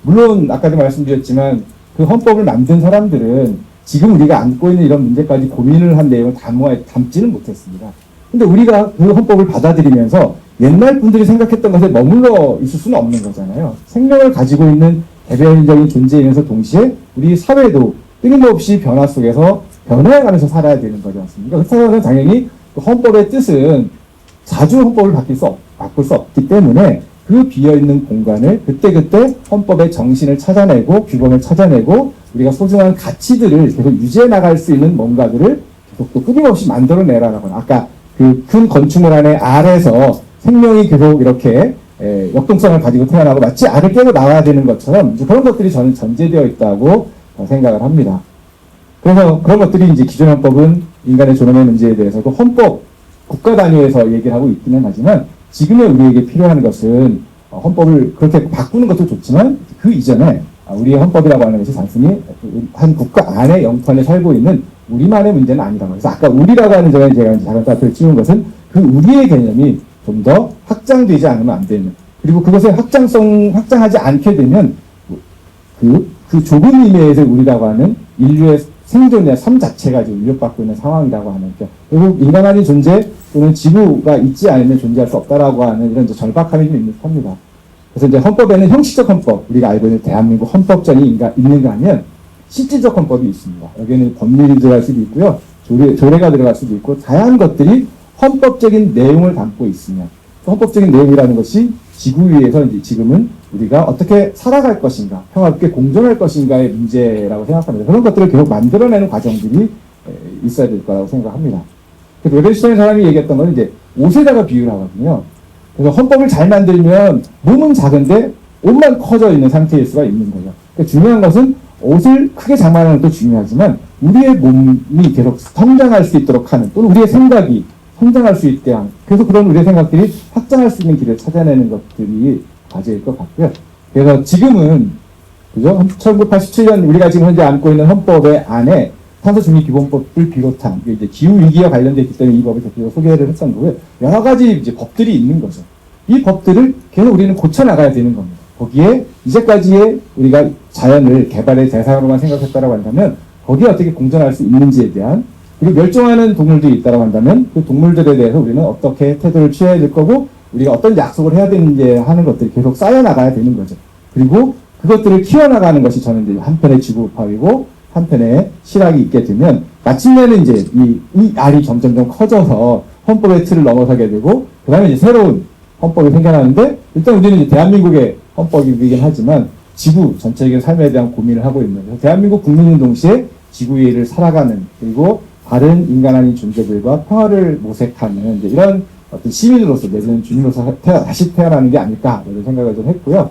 물론 아까도 말씀드렸지만 그 헌법을 만든 사람들은 지금 우리가 안고 있는 이런 문제까지 고민을 한 내용을 담지는 못했습니다. 근데 우리가 그 헌법을 받아들이면서 옛날 분들이 생각했던 것에 머물러 있을 수는 없는 거잖아요. 생명을 가지고 있는 개별적인 존재이면서 동시에 우리 사회도 끊임없이 변화 속에서 변화해가면서 살아야 되는 거지 않습니까? 그렇다면 당연히 그 헌법의 뜻은 자주 헌법을 바꿀 수 없기 때문에 그 비어있는 공간을 그때그때 헌법의 정신을 찾아내고 규범을 찾아내고 우리가 소중한 가치들을 계속 유지해 나갈 수 있는 뭔가들을 계속 또 끊임없이 만들어내라라고 아까 그 큰 건축물 안에 알에서 생명이 계속 이렇게 역동성을 가지고 태어나고 마치 알을 깨고 나와야 되는 것처럼 그런 것들이 저는 전제되어 있다고 생각을 합니다. 그래서 그런 것들이 이제 기존 헌법은 인간의 존엄의 문제에 대해서 그 헌법 국가 단위에서 얘기를 하고 있기는 하지만 지금의 우리에게 필요한 것은 헌법을 그렇게 바꾸는 것도 좋지만 그 이전에 우리의 헌법이라고 하는 것이 단순히 한 국가 안에 영턴에 살고 있는 우리만의 문제는 아니라고 해서 아까 우리라고 하는 점에 제가 작은 따뜻을 찌운 것은 그 우리의 개념이 좀 더 확장되지 않으면 안 되는 그리고 그것을 확장하지 않게 되면 그 좁은 의미에서 우리라고 하는 인류의 생존의 삶 자체가 지금 위협받고 있는 상황이라고 하는 게 결국 인간 아닌 존재 또는 지구가 있지 않으면 존재할 수 없다라고 하는 이런 절박함이 좀 있는 겁니다. 그래서 이제 헌법에는 형식적 헌법, 우리가 알고 있는 대한민국 헌법전이 있는가 하면 실질적 헌법이 있습니다. 여기에는 법률이 들어갈 수도 있고요. 조례가 들어갈 수도 있고 다양한 것들이 헌법적인 내용을 담고 있으면 헌법적인 내용이라는 것이 지구 위에서 이제 지금은 우리가 어떻게 살아갈 것인가, 평화롭게 공존할 것인가의 문제라고 생각합니다. 그런 것들을 계속 만들어내는 과정들이 있어야 될 거라고 생각합니다. 그래서 웨벨슈타인 사람이 얘기했던 건 이제 옷에다가 비유를 하거든요. 그래서 헌법을 잘 만들면 몸은 작은데 옷만 커져 있는 상태일 수가 있는 거죠. 그러니까 중요한 것은 옷을 크게 장만하는 것도 중요하지만 우리의 몸이 계속 성장할 수 있도록 하는, 또는 우리의 생각이 성장할 수 있게 하는, 그래서 그런 우리의 생각들이 확장할 수 있는 길을 찾아내는 것들이 과제일 것 같고요. 그래서 지금은 그죠? 1987년 우리가 지금 현재 안고 있는 헌법의 안에 탄소중립기본법을 비롯한 이제 기후 위기와 관련되어 있기 때문에 이 법을 대표적으로 소개를 했던 거고요. 여러 가지 이제 법들이 있는 거죠. 이 법들을 계속 우리는 고쳐 나가야 되는 겁니다. 거기에 이제까지의 우리가 자연을 개발의 대상으로만 생각했다라고 한다면 거기에 어떻게 공존할 수 있는지에 대한, 그리고 멸종하는 동물들이 있다고 한다면 그 동물들에 대해서 우리는 어떻게 태도를 취해야 될 거고 우리가 어떤 약속을 해야 되는지 하는 것들이 계속 쌓여 나가야 되는 거죠. 그리고 그것들을 키워나가는 것이 저는 이제 한편의 지구법이고 한편의 실학이 있게 되면 마침내는 이제 이 알이 점점점 커져서 헌법의 틀을 넘어서게 되고 그 다음에 이제 새로운 헌법이 생겨나는데, 일단 우리는 이제 대한민국의 헌법이긴 하지만 지구 전체적인 삶에 대한 고민을 하고 있는, 그래서 대한민국 국민인 동시에 지구 위를 살아가는, 그리고 다른 인간 아닌 존재들과 평화를 모색하는 이제 이런 어떤 시민으로서 내지는 주민으로서 다시 태어나는 게 아닐까 이런 생각을 좀 했고요.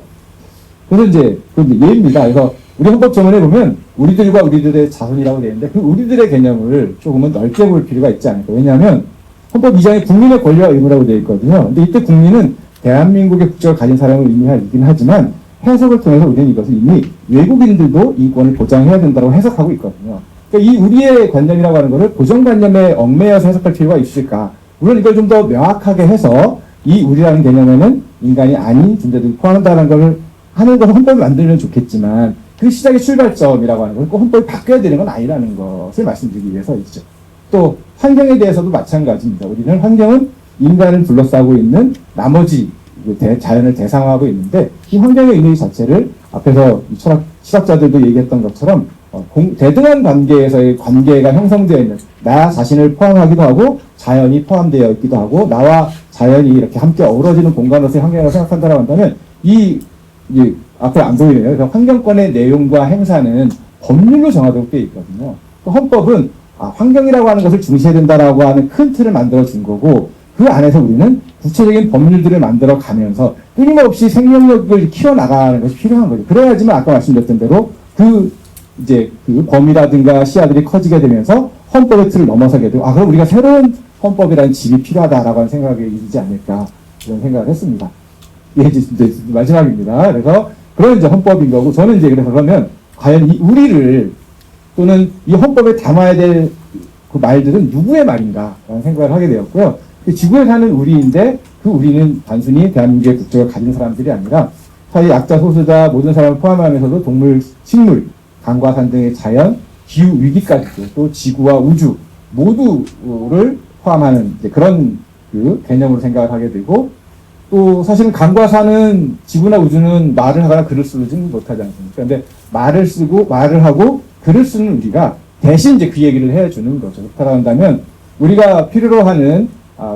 그래서 이제 그 예입니다. 그래서 우리 헌법 조문에 보면 우리들과 우리들의 자손이라고 되어 있는데 그 우리들의 개념을 조금은 넓게 볼 필요가 있지 않을까. 왜냐하면 헌법 2장에 국민의 권리와 의무라고 되어 있거든요. 근데 이때 국민은 대한민국의 국적을 가진 사람을 의미하긴 하지만 해석을 통해서 우리는 이것을 이미 외국인들도 인권을 보장해야 된다고 해석하고 있거든요. 그러니까 이 우리의 관념이라고 하는 것을 고정관념에 얽매여서 해석할 필요가 있을까? 물론 이걸 좀 더 명확하게 해서 이 우리라는 개념에는 인간이 아닌 존재들이 포함한다는 걸 하는 것을 헌법을 만들면 좋겠지만 그 시작의 출발점이라고 하는 건 꼭 헌법이 바뀌어야 되는 건 아니라는 것을 말씀드리기 위해서 있죠. 또 환경에 대해서도 마찬가지입니다. 우리는 환경은 인간을 둘러싸고 있는 나머지 자연을 대상화하고 있는데 이 환경의 의미 자체를 앞에서 철학자들도 얘기했던 것처럼 대등한 관계에서의 관계가 형성되어 있는, 나 자신을 포함하기도 하고 자연이 포함되어 있기도 하고 나와 자연이 이렇게 함께 어우러지는 공간으로서의 환경이라고 생각한다고 한다면 이제 앞에 안 보이네요. 그래서 환경권의 내용과 행사는 법률로 정하도록 되어 있거든요. 헌법은 환경이라고 하는 것을 중시해야 된다라고 하는 큰 틀을 만들어 준 거고 그 안에서 우리는 구체적인 법률들을 만들어 가면서 끊임없이 생명력을 키워나가는 것이 필요한 거죠. 그래야지만 아까 말씀드렸던 대로 그 범위라든가 시야들이 커지게 되면서 헌법의 틀을 넘어서게 되고 그럼 우리가 새로운 헌법이라는 집이 필요하다라고 하는 생각에 이르지 않을까 이런 생각을 했습니다. 이제 마지막입니다. 그래서 그런 이제 헌법인 거고 저는 이제 그래서 그러면 과연 이 우리를 또는 이 헌법에 담아야 될 그 말들은 누구의 말인가라는 생각을 하게 되었고요. 그 지구에 사는 우리인데 그 우리는 단순히 대한민국의 국적을 가진 사람들이 아니라 사회 약자, 소수자 모든 사람을 포함하면서도 동물, 식물, 강과 산 등의 자연, 기후 위기까지도 또 지구와 우주 모두를 포함하는 이제 그런 그 개념으로 생각을 하게 되고 또 사실은 강과 산은 지구나 우주는 말을 하거나 글을 쓰지는 못하지 않습니까? 그런데 말을 하고 글을 쓰는 우리가 대신 이제 그 얘기를 해주는 거죠. 그렇다고 한다면 우리가 필요로 하는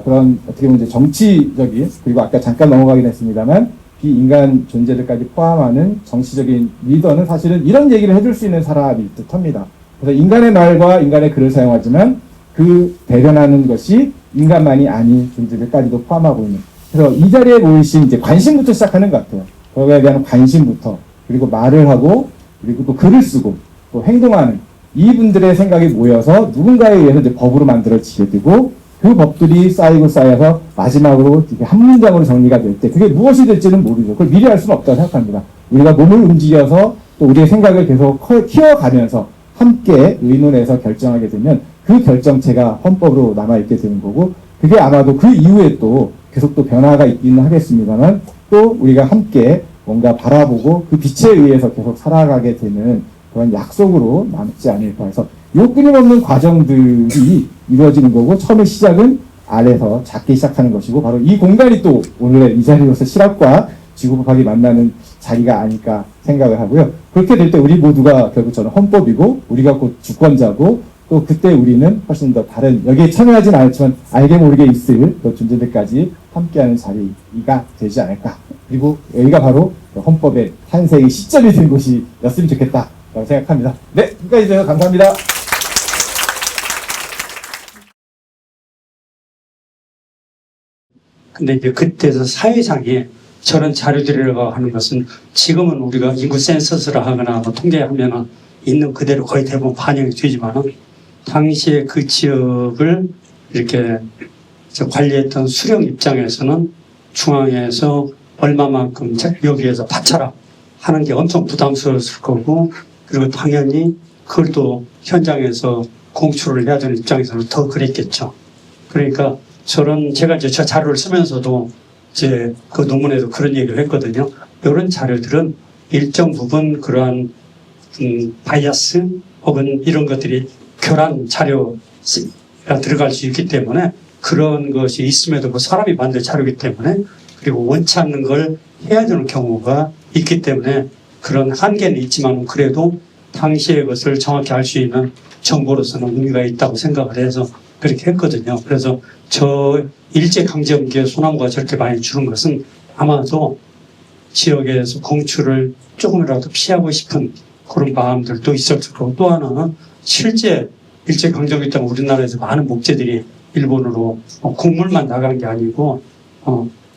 그런 어떻게 보면 이제 정치적인 그리고 아까 잠깐 넘어가긴 했습니다만 비인간 존재들까지 포함하는 정치적인 리더는 사실은 이런 얘기를 해줄 수 있는 사람일 듯합니다. 그래서 인간의 말과 인간의 글을 사용하지만 그 대변하는 것이 인간만이 아닌 존재들까지도 포함하고 있는. 그래서 이 자리에 모이신 이제 관심부터 시작하는 것 같아요. 거기에 대한 관심부터 그리고 말을 하고 그리고 또 글을 쓰고 또 행동하는 이분들의 생각이 모여서 누군가에 의해서 이제 법으로 만들어지게 되고 그 법들이 쌓여서 마지막으로 이렇게 한 문장으로 정리가 될 때 그게 무엇이 될지는 모르죠. 그걸 미리 알 수는 없다고 생각합니다. 우리가 몸을 움직여서 또 우리의 생각을 계속 키워가면서 함께 의논해서 결정하게 되면 그 결정체가 헌법으로 남아있게 되는 거고 그게 아마도 그 이후에 또 계속 또 변화가 있기는 하겠습니다만 또 우리가 함께 뭔가 바라보고 그 빛에 의해서 계속 살아가게 되는 그런 약속으로 남지 않을까 해서 요 끊임없는 과정들이 이루어지는 거고 처음에 시작은 아래서 작게 시작하는 것이고 바로 이 공간이 또 오늘의 이 자리로서 실학과 지구법학이 만나는 자리가 아닐까 생각을 하고요. 그렇게 될 때 우리 모두가 결국 저는 헌법이고 우리가 곧 주권자고 또 또 그때 우리는 훨씬 더 다른, 여기에 참여하진 않았지만 알게 모르게 있을 그 존재들까지 함께하는 자리가 되지 않을까. 그리고 여기가 바로 헌법의 탄생의 시점이 된 곳이었으면 좋겠다라고 생각합니다. 네, 여기까지 해주셔서 감사합니다. 근데 이제 그때서 사회상에 저런 자료들이라고 하는 것은 지금은 우리가 인구 센서스를 하거나 뭐 통계하면은 있는 그대로 거의 대부분 반영이 되지만은 당시에 그 지역을 이렇게 관리했던 수령 입장에서는 중앙에서 얼마만큼 여기에서 바쳐라 하는 게 엄청 부담스러웠을 거고, 그리고 당연히 그걸 또 현장에서 공출을 해야 되는 입장에서는 더 그랬겠죠. 그러니까 제가 이제 저 자료를 쓰면서도 이제 그 논문에도 그런 얘기를 했거든요. 이런 자료들은 일정 부분 그러한 바이아스 혹은 이런 것들이 교란 자료가 들어갈 수 있기 때문에, 그런 것이 있음에도 그 사람이 만든 자료이기 때문에, 그리고 원치 않는 걸 해야 되는 경우가 있기 때문에 그런 한계는 있지만 그래도 당시의 것을 정확히 알 수 있는 정보로서는 의미가 있다고 생각을 해서 그렇게 했거든요. 그래서 저 일제강점기에 소나무가 저렇게 많이 주는 것은 아마도 지역에서 공출을 조금이라도 피하고 싶은 그런 마음들도 있었을 거고, 또 하나는 실제 일제강점기 때 우리나라에서 많은 목재들이 일본으로 곡물만 나간 게 아니고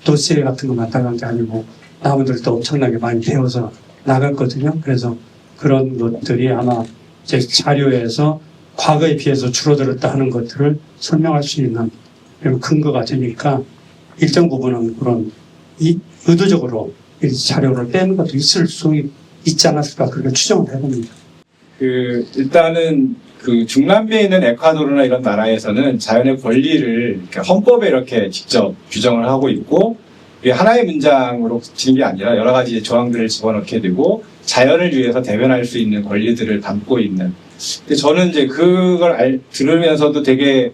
도세 같은 것만 나간 게 아니고 나무들도 엄청나게 많이 베어서 나갔거든요. 그래서 그런 것들이 아마 제 자료에서 과거에 비해서 줄어들었다 하는 것들을 설명할 수 있는 이런 근거가 되니까 일정 부분은 그런 의도적으로 이 자료를 빼는 것도 있을 수 있지 않았을까, 그렇게 추정을 해봅니다. 일단은 중남미에 있는 에콰도르나 이런 나라에서는 자연의 권리를 이렇게 헌법에 이렇게 직접 규정을 하고 있고, 이게 하나의 문장으로 그치는 게 아니라 여러 가지 조항들을 집어넣게 되고 자연을 위해서 대변할 수 있는 권리들을 담고 있는. 근데 저는 이제 그걸 들으면서도 되게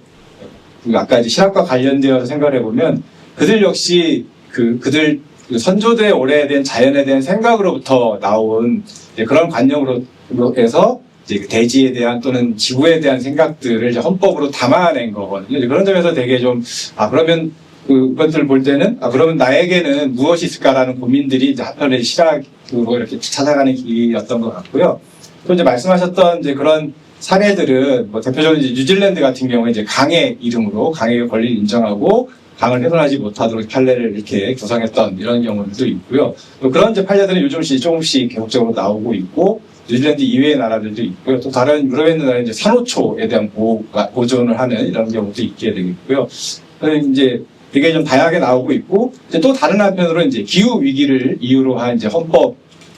아까 이제 실학과 관련되어서 생각을 해보면 그들 역시 그들 선조들의 오래된 자연에 대한 생각으로부터 나온 그런 관념으로 해서 이제 대지에 대한 또는 지구에 대한 생각들을 이제 헌법으로 담아낸 거거든요. 그런 점에서 되게 좀 그러면 그것들을 볼 때는 그러면 나에게는 무엇이 있을까라는 고민들이 이제 한편의 실학으로 이렇게 찾아가는 길이었던 것 같고요. 또 이제 말씀하셨던 이제 그런 사례들은 뭐 대표적으로 이제 뉴질랜드 같은 경우에 이제 강의 이름으로 강의 권리를 인정하고 강을 훼손하지 못하도록 판례를 이렇게 구성했던 이런 경우들도 있고요. 또 그런 이제 판례들은 요즘씩 조금씩 계속적으로 나오고 있고, 뉴질랜드 이외의 나라들도 있고요. 또 다른 유럽에 있는 나라는 이제 산호초에 대한 보존을 하는 이런 경우도 있게 되겠고요. 이제 되게 좀 다양하게 나오고 있고, 이제 또 다른 한편으로 이제 기후 위기를 이유로 한 이제 헌법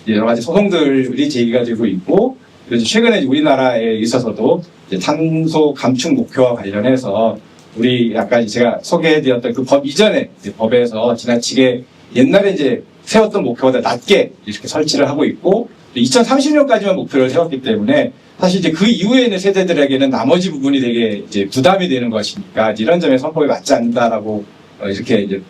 여러 가지 소송들이 제기가 되고 있고, 그래서 최근에 우리나라에 있어서도 이제 탄소 감축 목표와 관련해서 우리 아까 제가 소개해드렸던 그 법 이전에 법에서 지나치게 옛날에 이제 세웠던 목표보다 낮게 이렇게 설치를 하고 있고, 2030년까지만 목표를 세웠기 때문에 사실 이제 그 이후에 있는 세대들에게는 나머지 부분이 되게 이제 부담이 되는 것이니까 이런 점에서 헌법에 맞지 않는다라고 이렇게 이제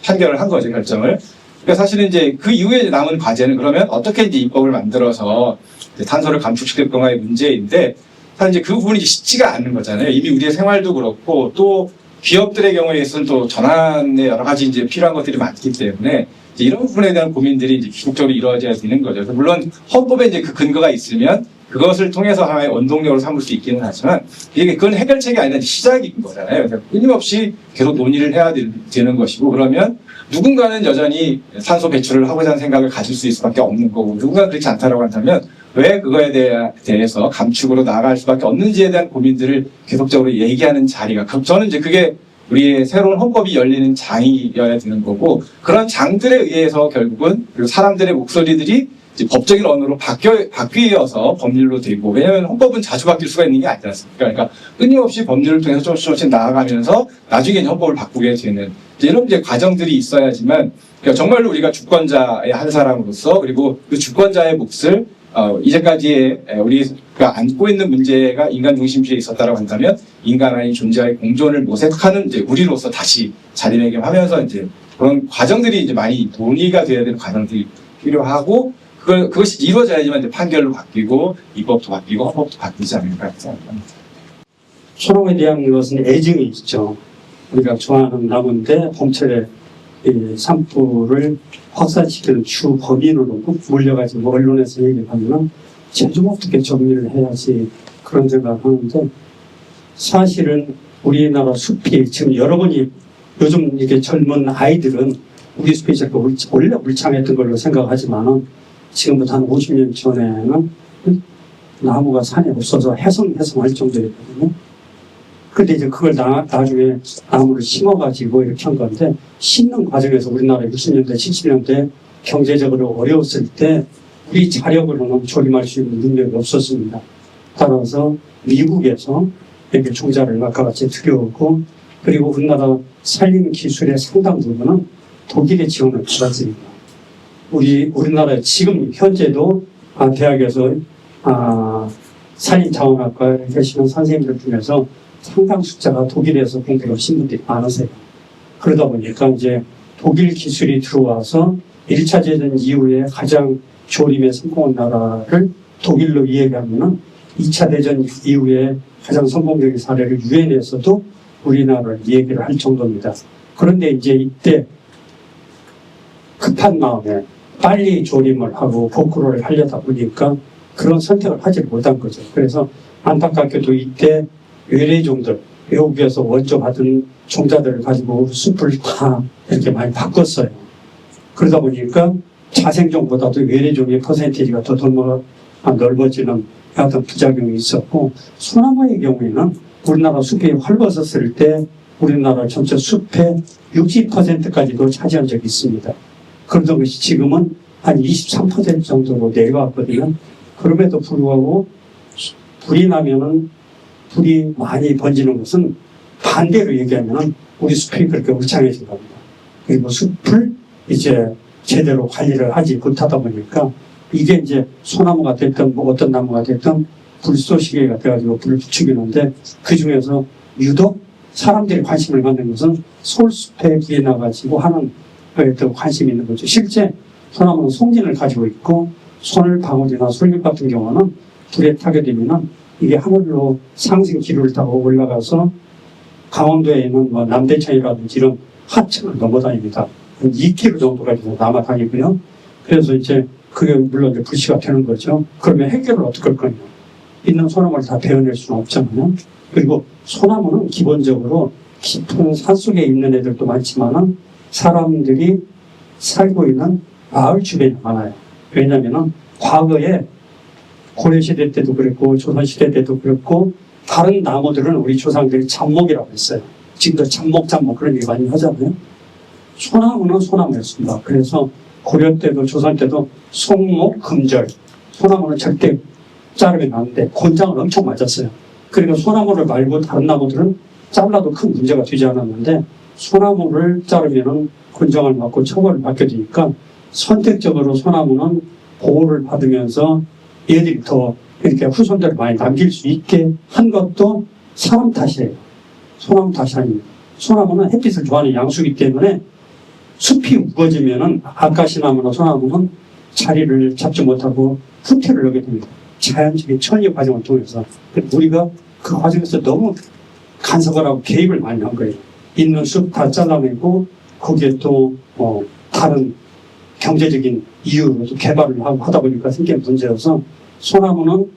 판결을 한 거죠, 결정을. 그러니까 사실은 이제 그 이후에 남은 과제는 그러면 어떻게 이제 입법을 만들어서 탄소를 감축시킬 건가의 문제인데, 사실 이제 그 부분이 쉽지가 않은 거잖아요. 이미 우리의 생활도 그렇고 또 기업들의 경우에서는 또 전환에 여러 가지 이제 필요한 것들이 많기 때문에 이제 이런 부분에 대한 고민들이 이제 기본적으로 이루어져야 되는 거죠. 그래서 물론 헌법에 이제 그 근거가 있으면 그것을 통해서 하나의 원동력으로 삼을 수 있기는 하지만 그건 해결책이 아니라 시작인 거잖아요. 그래서 끊임없이 계속 논의를 해야 되는 것이고, 그러면 누군가는 여전히 탄소 배출을 하고자 하는 생각을 가질 수 있을 수밖에 없는 거고, 누군가는 그렇지 않다라고 한다면 왜 그거에 대해서 감축으로 나아갈 수밖에 없는지에 대한 고민들을 계속적으로 얘기하는 자리가, 저는 이제 그게 우리의 새로운 헌법이 열리는 장이어야 되는 거고, 그런 장들에 의해서 결국은 그리고 사람들의 목소리들이 이제 법적인 언어로 바뀌어서 법률로 되고, 왜냐하면 헌법은 자주 바뀔 수가 있는 게 아니지 않습니까? 그러니까 끊임없이 법률을 통해서 조금씩 나아가면서 나중에 헌법을 바꾸게 되는 이런 이제 과정들이 있어야지만, 그러니까 정말로 우리가 주권자의 한 사람으로서, 그리고 그 주권자의 몫을 이제까지의 우리가 안고 있는 문제가 인간 중심주의에 있었다라고 한다면 인간의 존재와의 공존을 모색하는 이제 우리로서 다시 자리매김하면서 이제 그런 과정들이 이제 많이 논의가 돼야 되는 과정들이 필요하고, 그것이 이루어져야지만 이제 판결로 바뀌고 입법도 바뀌고 헌법도 바뀌지 않을까 생각합니다. 소나무에 대한 것은 애정이 있죠. 우리가 좋아하는 나무인데 봄철에 이 산불을 확산시키는 주 범인으로 몰려가지고 언론에서 얘기하면 제좀 어떻게 정리를 해야지 그런 생각을 하는데 사실은 우리나라 숲이 지금 여러분이 요즘 이게 젊은 아이들은 우리 숲이 저렇게 원래 울창했던 걸로 생각하지만은 지금부터 한 50년 전에는 나무가 산에 없어서 해성할 정도였거든요. 근데 이제 그걸 나중에 나무를 심어가지고 이렇게 한 건데, 심는 과정에서 우리나라 60년대, 70년대 경제적으로 어려웠을 때 우리 자력으로는 조림할 수 있는 능력이 없었습니다. 따라서 미국에서 이렇게 종자를 아까 같이 들여오고, 그리고 우리나라 산림 기술의 상당 부분은 독일의 지원을 받았습니다. 우리나라 지금 현재도 대학에서 산림자원학과에 계시는 선생님들 중에서 상당 숫자가 독일에서 공부를 하신 분들이 많으세요. 그러다 보니까 이제 독일 기술이 들어와서 1차 대전 이후에 가장 조림에 성공한 나라를 독일로 이야기하면은 2차 대전 이후에 가장 성공적인 사례를 유엔에서도 우리나라를 얘기를 할 정도입니다. 그런데 이제 이때 급한 마음에 빨리 조림을 하고 복구를 하려다 보니까 그런 선택을 하지 못한 거죠. 그래서 안타깝게도 이때 외래종들, 외국에서 원조 받은 종자들을 가지고 숲을 다 이렇게 많이 바꿨어요. 그러다 보니까 자생종보다도 외래종의 퍼센티지가 더 넓어지는 어떤 부작용이 있었고, 소나무의 경우에는 우리나라 숲이 헐벗었을 때 우리나라 전체 숲의 60%까지도 차지한 적이 있습니다. 그러던 것이 지금은 한 23% 정도로 내려왔거든요. 그럼에도 불구하고 불이 나면은 불이 많이 번지는 것은 반대로 얘기하면 우리 숲이 그렇게 울창해진 겁니다. 그리고 숲을 이제 제대로 관리를 하지 못하다 보니까 이게 이제 소나무가 됐든 뭐 어떤 나무가 됐든 불쏘시개가 돼가지고 불을 부추기는데, 그 중에서 유독 사람들이 관심을 갖는 것은 솔숲에 불이 나가지고 하는 거에 더 관심이 있는 거죠. 실제 소나무는 송진을 가지고 있고, 솔방울이나 솔잎 같은 경우는 불에 타게 되면은 이게 하늘로 상승 기류를 타고 올라가서 강원도에 있는 뭐 남대천이라든지 이런 하천을 넘어다닙니다. 한 2km 정도까지 남아다니고요. 그래서 이제 그게 물론 이제 불씨가 되는 거죠. 그러면 해결을 어떻게 할 거냐. 있는 소나무를 다 베어낼 수는 없잖아요. 그리고 소나무는 기본적으로 깊은 산속에 있는 애들도 많지만은 사람들이 살고 있는 마을 주변이 많아요. 왜냐면은 과거에 고려시대 때도 그랬고 조선시대 때도 그랬고 다른 나무들은 우리 조상들이 잡목이라고 했어요. 지금도 잡목 그런 얘기 많이 하잖아요. 소나무는 소나무였습니다. 그래서 고려 때도 조선 때도 송목, 금절, 소나무는 절대 자르면 안 돼. 곤장을 엄청 맞았어요. 그러니까 소나무를 말고 다른 나무들은 잘라도 큰 문제가 되지 않았는데, 소나무를 자르면은 곤장을 맞고 처벌을 받게 되니까 선택적으로 소나무는 보호를 받으면서 얘들이 더 이렇게 후손들을 많이 남길 수 있게 한 것도 사람 탓이에요. 소나무 탓이 아닙니다. 소나무는 햇빛을 좋아하는 양수이기 때문에 숲이 우거지면은 아카시나무나 소나무는 자리를 잡지 못하고 후퇴를 하게 됩니다. 자연적인 천리 과정을 통해서. 우리가 그 과정에서 너무 간섭을 하고 개입을 많이 한 거예요. 있는 숲 다 잘라내고 거기에 또 다른 경제적인 이유로도 개발을 하고 하다 보니까 생긴 문제여서, 소나무는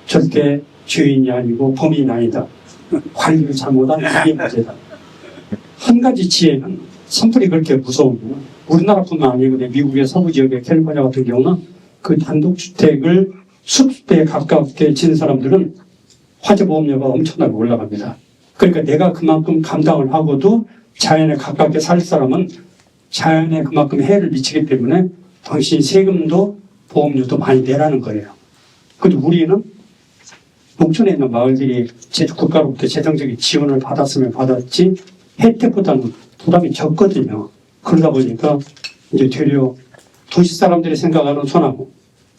절대 죄인이 아니고 범인이 아니다. 관리를 잘못한 이게 문제다. 한 가지 지혜는 산불이 그렇게 무서우면 우리나라뿐만 아니고 미국의 서부 지역의 캘리포니아 같은 경우는 그 단독주택을 숲에 가깝게 지은 사람들은 화재보험료가 엄청나게 올라갑니다. 그러니까 내가 그만큼 감당을 하고도 자연에 가깝게 살 사람은 자연에 그만큼 해를 미치기 때문에 당신 세금도 보험료도 많이 내라는 거예요. 근데 우리는 농촌에 있는 마을들이 국가로부터 재정적인 지원을 받았으면 받았지 혜택보다는 부담이 적거든요. 그러다 보니까 이제 되려 도시 사람들이 생각하는 소나무,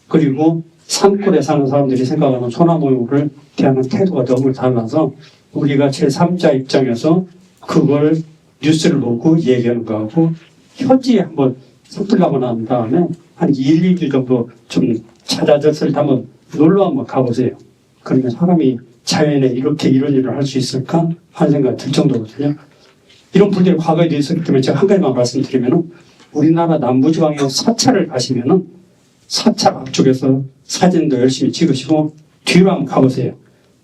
그리고 산골에 사는 사람들이 생각하는 소나무를 대하는 태도가 너무 달라서 우리가 제3자 입장에서 그걸 뉴스를 보고 얘기하는 거하고, 현지에 한번 숲을 가고 난 다음에 한 1, 2주 정도 좀 찾아졌을 때 한번 놀러 한번 가보세요. 그러면 사람이 자연에 이렇게 이런 일을 할 수 있을까 하는 생각이 들 정도거든요. 이런 불들이 과거에 있었기 때문에 제가 한 가지만 말씀드리면은 우리나라 남부지방에 사찰을 가시면은 사찰 앞쪽에서 사진도 열심히 찍으시고 뒤로 한번 가보세요.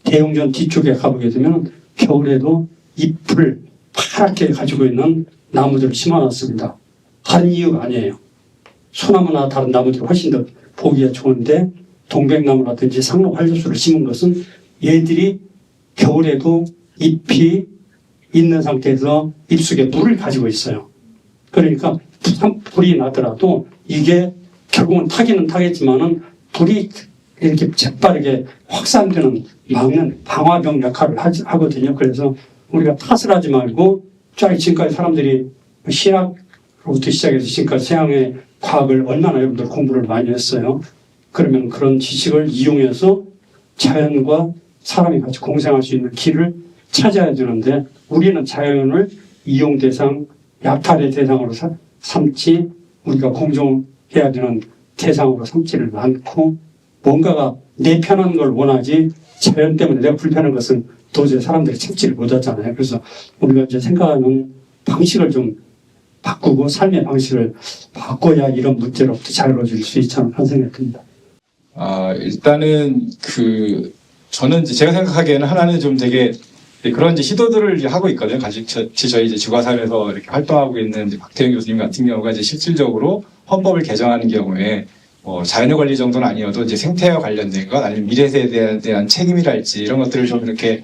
대웅전 뒤쪽에 가보게 되면 겨울에도 잎을 파랗게 가지고 있는 나무들을 심어놨습니다. 다른 이유가 아니에요. 소나무나 다른 나무들이 훨씬 더 보기가 좋은데 동백나무라든지 상록 활려수를 심은 것은 얘들이 겨울에도 잎이 있는 상태에서 잎 속에 물을 가지고 있어요. 그러니까 불이 나더라도 이게 결국은 타기는 타겠지만은 불이 이렇게 재빠르게 확산되는 막는 방화벽 역할을 하거든요. 그래서 우리가 탓을 하지 말고 지금까지 사람들이 신학로부터 시작해서 지금까지 서양의 과학을 얼마나 여러분들 공부를 많이 했어요. 그러면 그런 지식을 이용해서 자연과 사람이 같이 공생할 수 있는 길을 찾아야 되는데 우리는 자연을 이용 대상, 약탈의 대상으로 삼지 우리가 공존해야 되는 대상으로 삼지를 않고 뭔가가 내 편한 걸 원하지 자연 때문에 내가 불편한 것은 도저히 사람들이 참지를 못하잖아요. 그래서 우리가 이제 생각하는 방식을 좀 바꾸고 삶의 방식을 바꿔야 이런 문제로부터 자유로워질 수 있지 않을까 생각이 듭니다. 일단은 저는 이제 제가 생각하기에는 하나는 좀 되게 그런 이제 시도들을 이제 하고 있거든요. 같이 저희 이제 주과사에서 이렇게 활동하고 있는 이제 박태영 교수님 같은 경우가 이제 실질적으로 헌법을 개정하는 경우에 자연의 권리 정도는 아니어도 이제 생태와 관련된 것 아니면 미래세대에 대한 책임이랄지 이런 것들을 좀 이렇게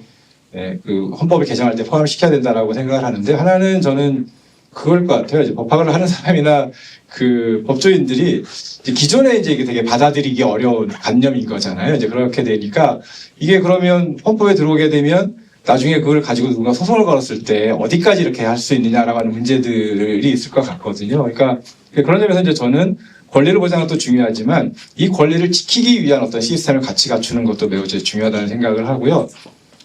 그 헌법을 개정할 때 포함시켜야 된다라고 생각을 하는데 하나는 저는 그걸 것 같아요. 이제 법학을 하는 사람이나 그 법조인들이 이제 기존에 이제 이게 되게 받아들이기 어려운 관념인 거잖아요. 이제 그렇게 되니까 이게 그러면 헌법에 들어오게 되면 나중에 그걸 가지고 누군가 소송을 걸었을 때 어디까지 이렇게 할 수 있느냐라고 하는 문제들이 있을 것 같거든요. 그러니까 그런 점에서 이제 저는 권리를 보장하는 것도 중요하지만 이 권리를 지키기 위한 어떤 시스템을 같이 갖추는 것도 매우 이제 중요하다는 생각을 하고요.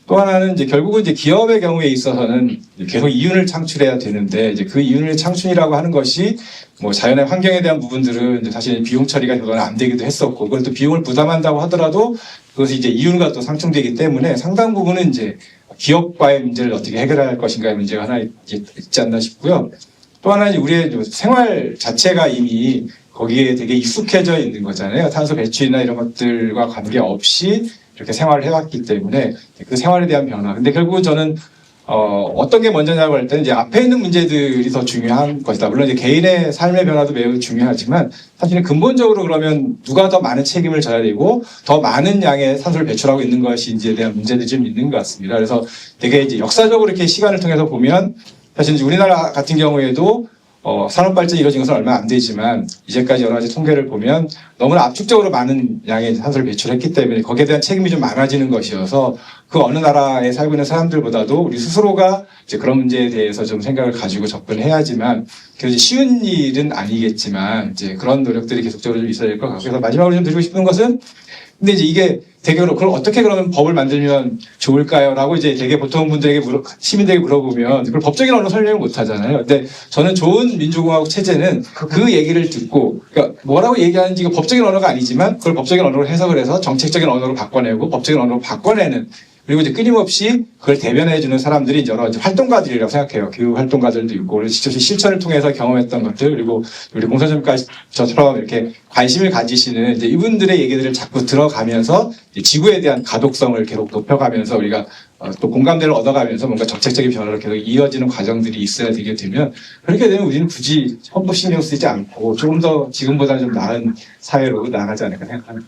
또 하나는 이제 결국은 이제 기업의 경우에 있어서는 계속 이윤을 창출해야 되는데 이제 그 이윤을 창출이라고 하는 것이 뭐 자연의 환경에 대한 부분들은 이제 사실 비용 처리가 그건 안 되기도 했었고 그걸 또 비용을 부담한다고 하더라도 그것이 이제 이윤과 또 상충되기 때문에 상당 부분은 이제 기업과의 문제를 어떻게 해결해야 할 것인가의 문제가 하나 있지 않나 싶고요. 또 하나는 우리의 생활 자체가 이미 거기에 되게 익숙해져 있는 거잖아요. 탄소 배출이나 이런 것들과 관계없이 이렇게 생활을 해왔기 때문에 그 생활에 대한 변화. 근데 결국은 저는 어떤 게 먼저냐고 할 때는 이제 앞에 있는 문제들이 더 중요한 것이다. 물론 이제 개인의 삶의 변화도 매우 중요하지만 사실은 근본적으로 그러면 누가 더 많은 책임을 져야 되고 더 많은 양의 탄소를 배출하고 있는 것인지에 대한 문제들이 좀 있는 것 같습니다. 그래서 되게 이제 역사적으로 이렇게 시간을 통해서 보면 사실 이제 우리나라 같은 경우에도 산업 발전이 이루어진 것은 얼마 안 되지만 이제까지 여러 가지 통계를 보면 너무나 압축적으로 많은 양의 탄소를 배출했기 때문에 거기에 대한 책임이 좀 많아지는 것이어서 그 어느 나라에 살고 있는 사람들보다도 우리 스스로가 이제 그런 문제에 대해서 좀 생각을 가지고 접근해야지만 그래서 쉬운 일은 아니겠지만 이제 그런 노력들이 계속적으로 좀 있어야 될 것 같고 그래서 마지막으로 좀 드리고 싶은 것은 근데 이제 이게 되게 그럼 어떻게 그러면 법을 만들면 좋을까요? 라고 이제 되게 보통 분들에게 시민들에게 물어보면 그걸 법적인 언어로 설명을 못 하잖아요. 근데 저는 좋은 민주공화국 체제는 그 얘기를 듣고 그러니까 뭐라고 얘기하는지 이거 법적인 언어가 아니지만 그걸 법적인 언어로 해석을 해서 정책적인 언어로 바꿔내고 법적인 언어로 바꿔내는 그리고 이제 끊임없이 그걸 대변해주는 사람들이 여러 이제 활동가들이라고 생각해요. 교육 활동가들도 있고, 그래서 직접 실천을 통해서 경험했던 것들, 그리고 우리 공사점까지 저처럼 이렇게 관심을 가지시는 이제 이분들의 얘기들을 자꾸 들어가면서 이제 지구에 대한 가독성을 계속 높여가면서 우리가 또 공감대를 얻어가면서 뭔가 정책적인 변화로 계속 이어지는 과정들이 있어야 되게 되면 그렇게 되면 우리는 굳이 헌법 신경 쓰지 않고 조금 더 지금보다 좀 나은 사회로 나아가지 않을까 생각합니다.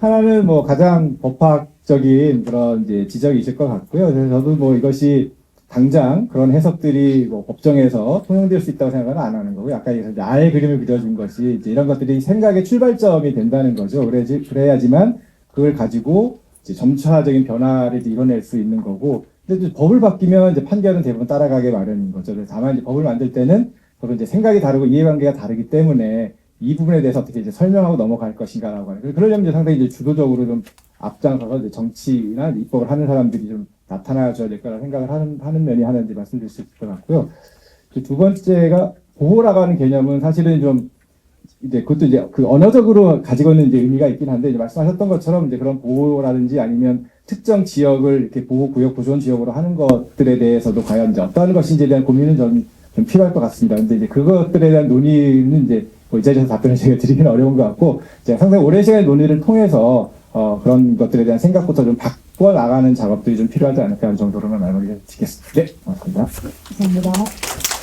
하나는 뭐 가장 법학적인 그런 이제 지적이 있을 것 같고요. 그래서 저도 뭐 이것이 당장 그런 해석들이 뭐 법정에서 통용될 수 있다고 생각은 안 하는 거고, 약간 이제 아예 그림을 그려준 것이 이제 이런 것들이 생각의 출발점이 된다는 거죠. 그래야지만 그걸 가지고 이제 점차적인 변화를 이뤄낼 수 있는 거고, 근데 이제 법을 바뀌면 이제 판결은 대부분 따라가게 마련인 거죠. 그래서 다만 이제 법을 만들 때는 서로 이제 생각이 다르고 이해관계가 다르기 때문에 이 부분에 대해서 어떻게 이제 설명하고 넘어갈 것인가라고 하는. 그러려면 이제 상당히 이제 주도적으로 좀 앞장서서 이제 정치나 입법을 하는 사람들이 좀 나타나줘야 될 거라 생각을 하는 면이 하나 이제 말씀드릴 수 있을 것 같고요. 두 번째가 보호라고 하는 개념은 사실은 좀 이제 그것도 이제 그 언어적으로 가지고 있는 이제 의미가 있긴 한데, 이제 말씀하셨던 것처럼 이제 그런 보호라든지 아니면 특정 지역을 이렇게 보호구역, 보존 지역으로 하는 것들에 대해서도 과연 이제 어떤 것인지에 대한 고민은 좀 필요할 것 같습니다. 근데 이제 그것들에 대한 논의는 이제 뭐 이 자리에서 답변을 제가 드리기는 어려운 것 같고, 이제 상당히 오랜 시간의 논의를 통해서 그런 것들에 대한 생각부터 좀 바꿔 나가는 작업들이 좀 필요하지 않을까 하는 정도로만 마무리를 짓겠습니다. 네, 고맙습니다. 감사합니다.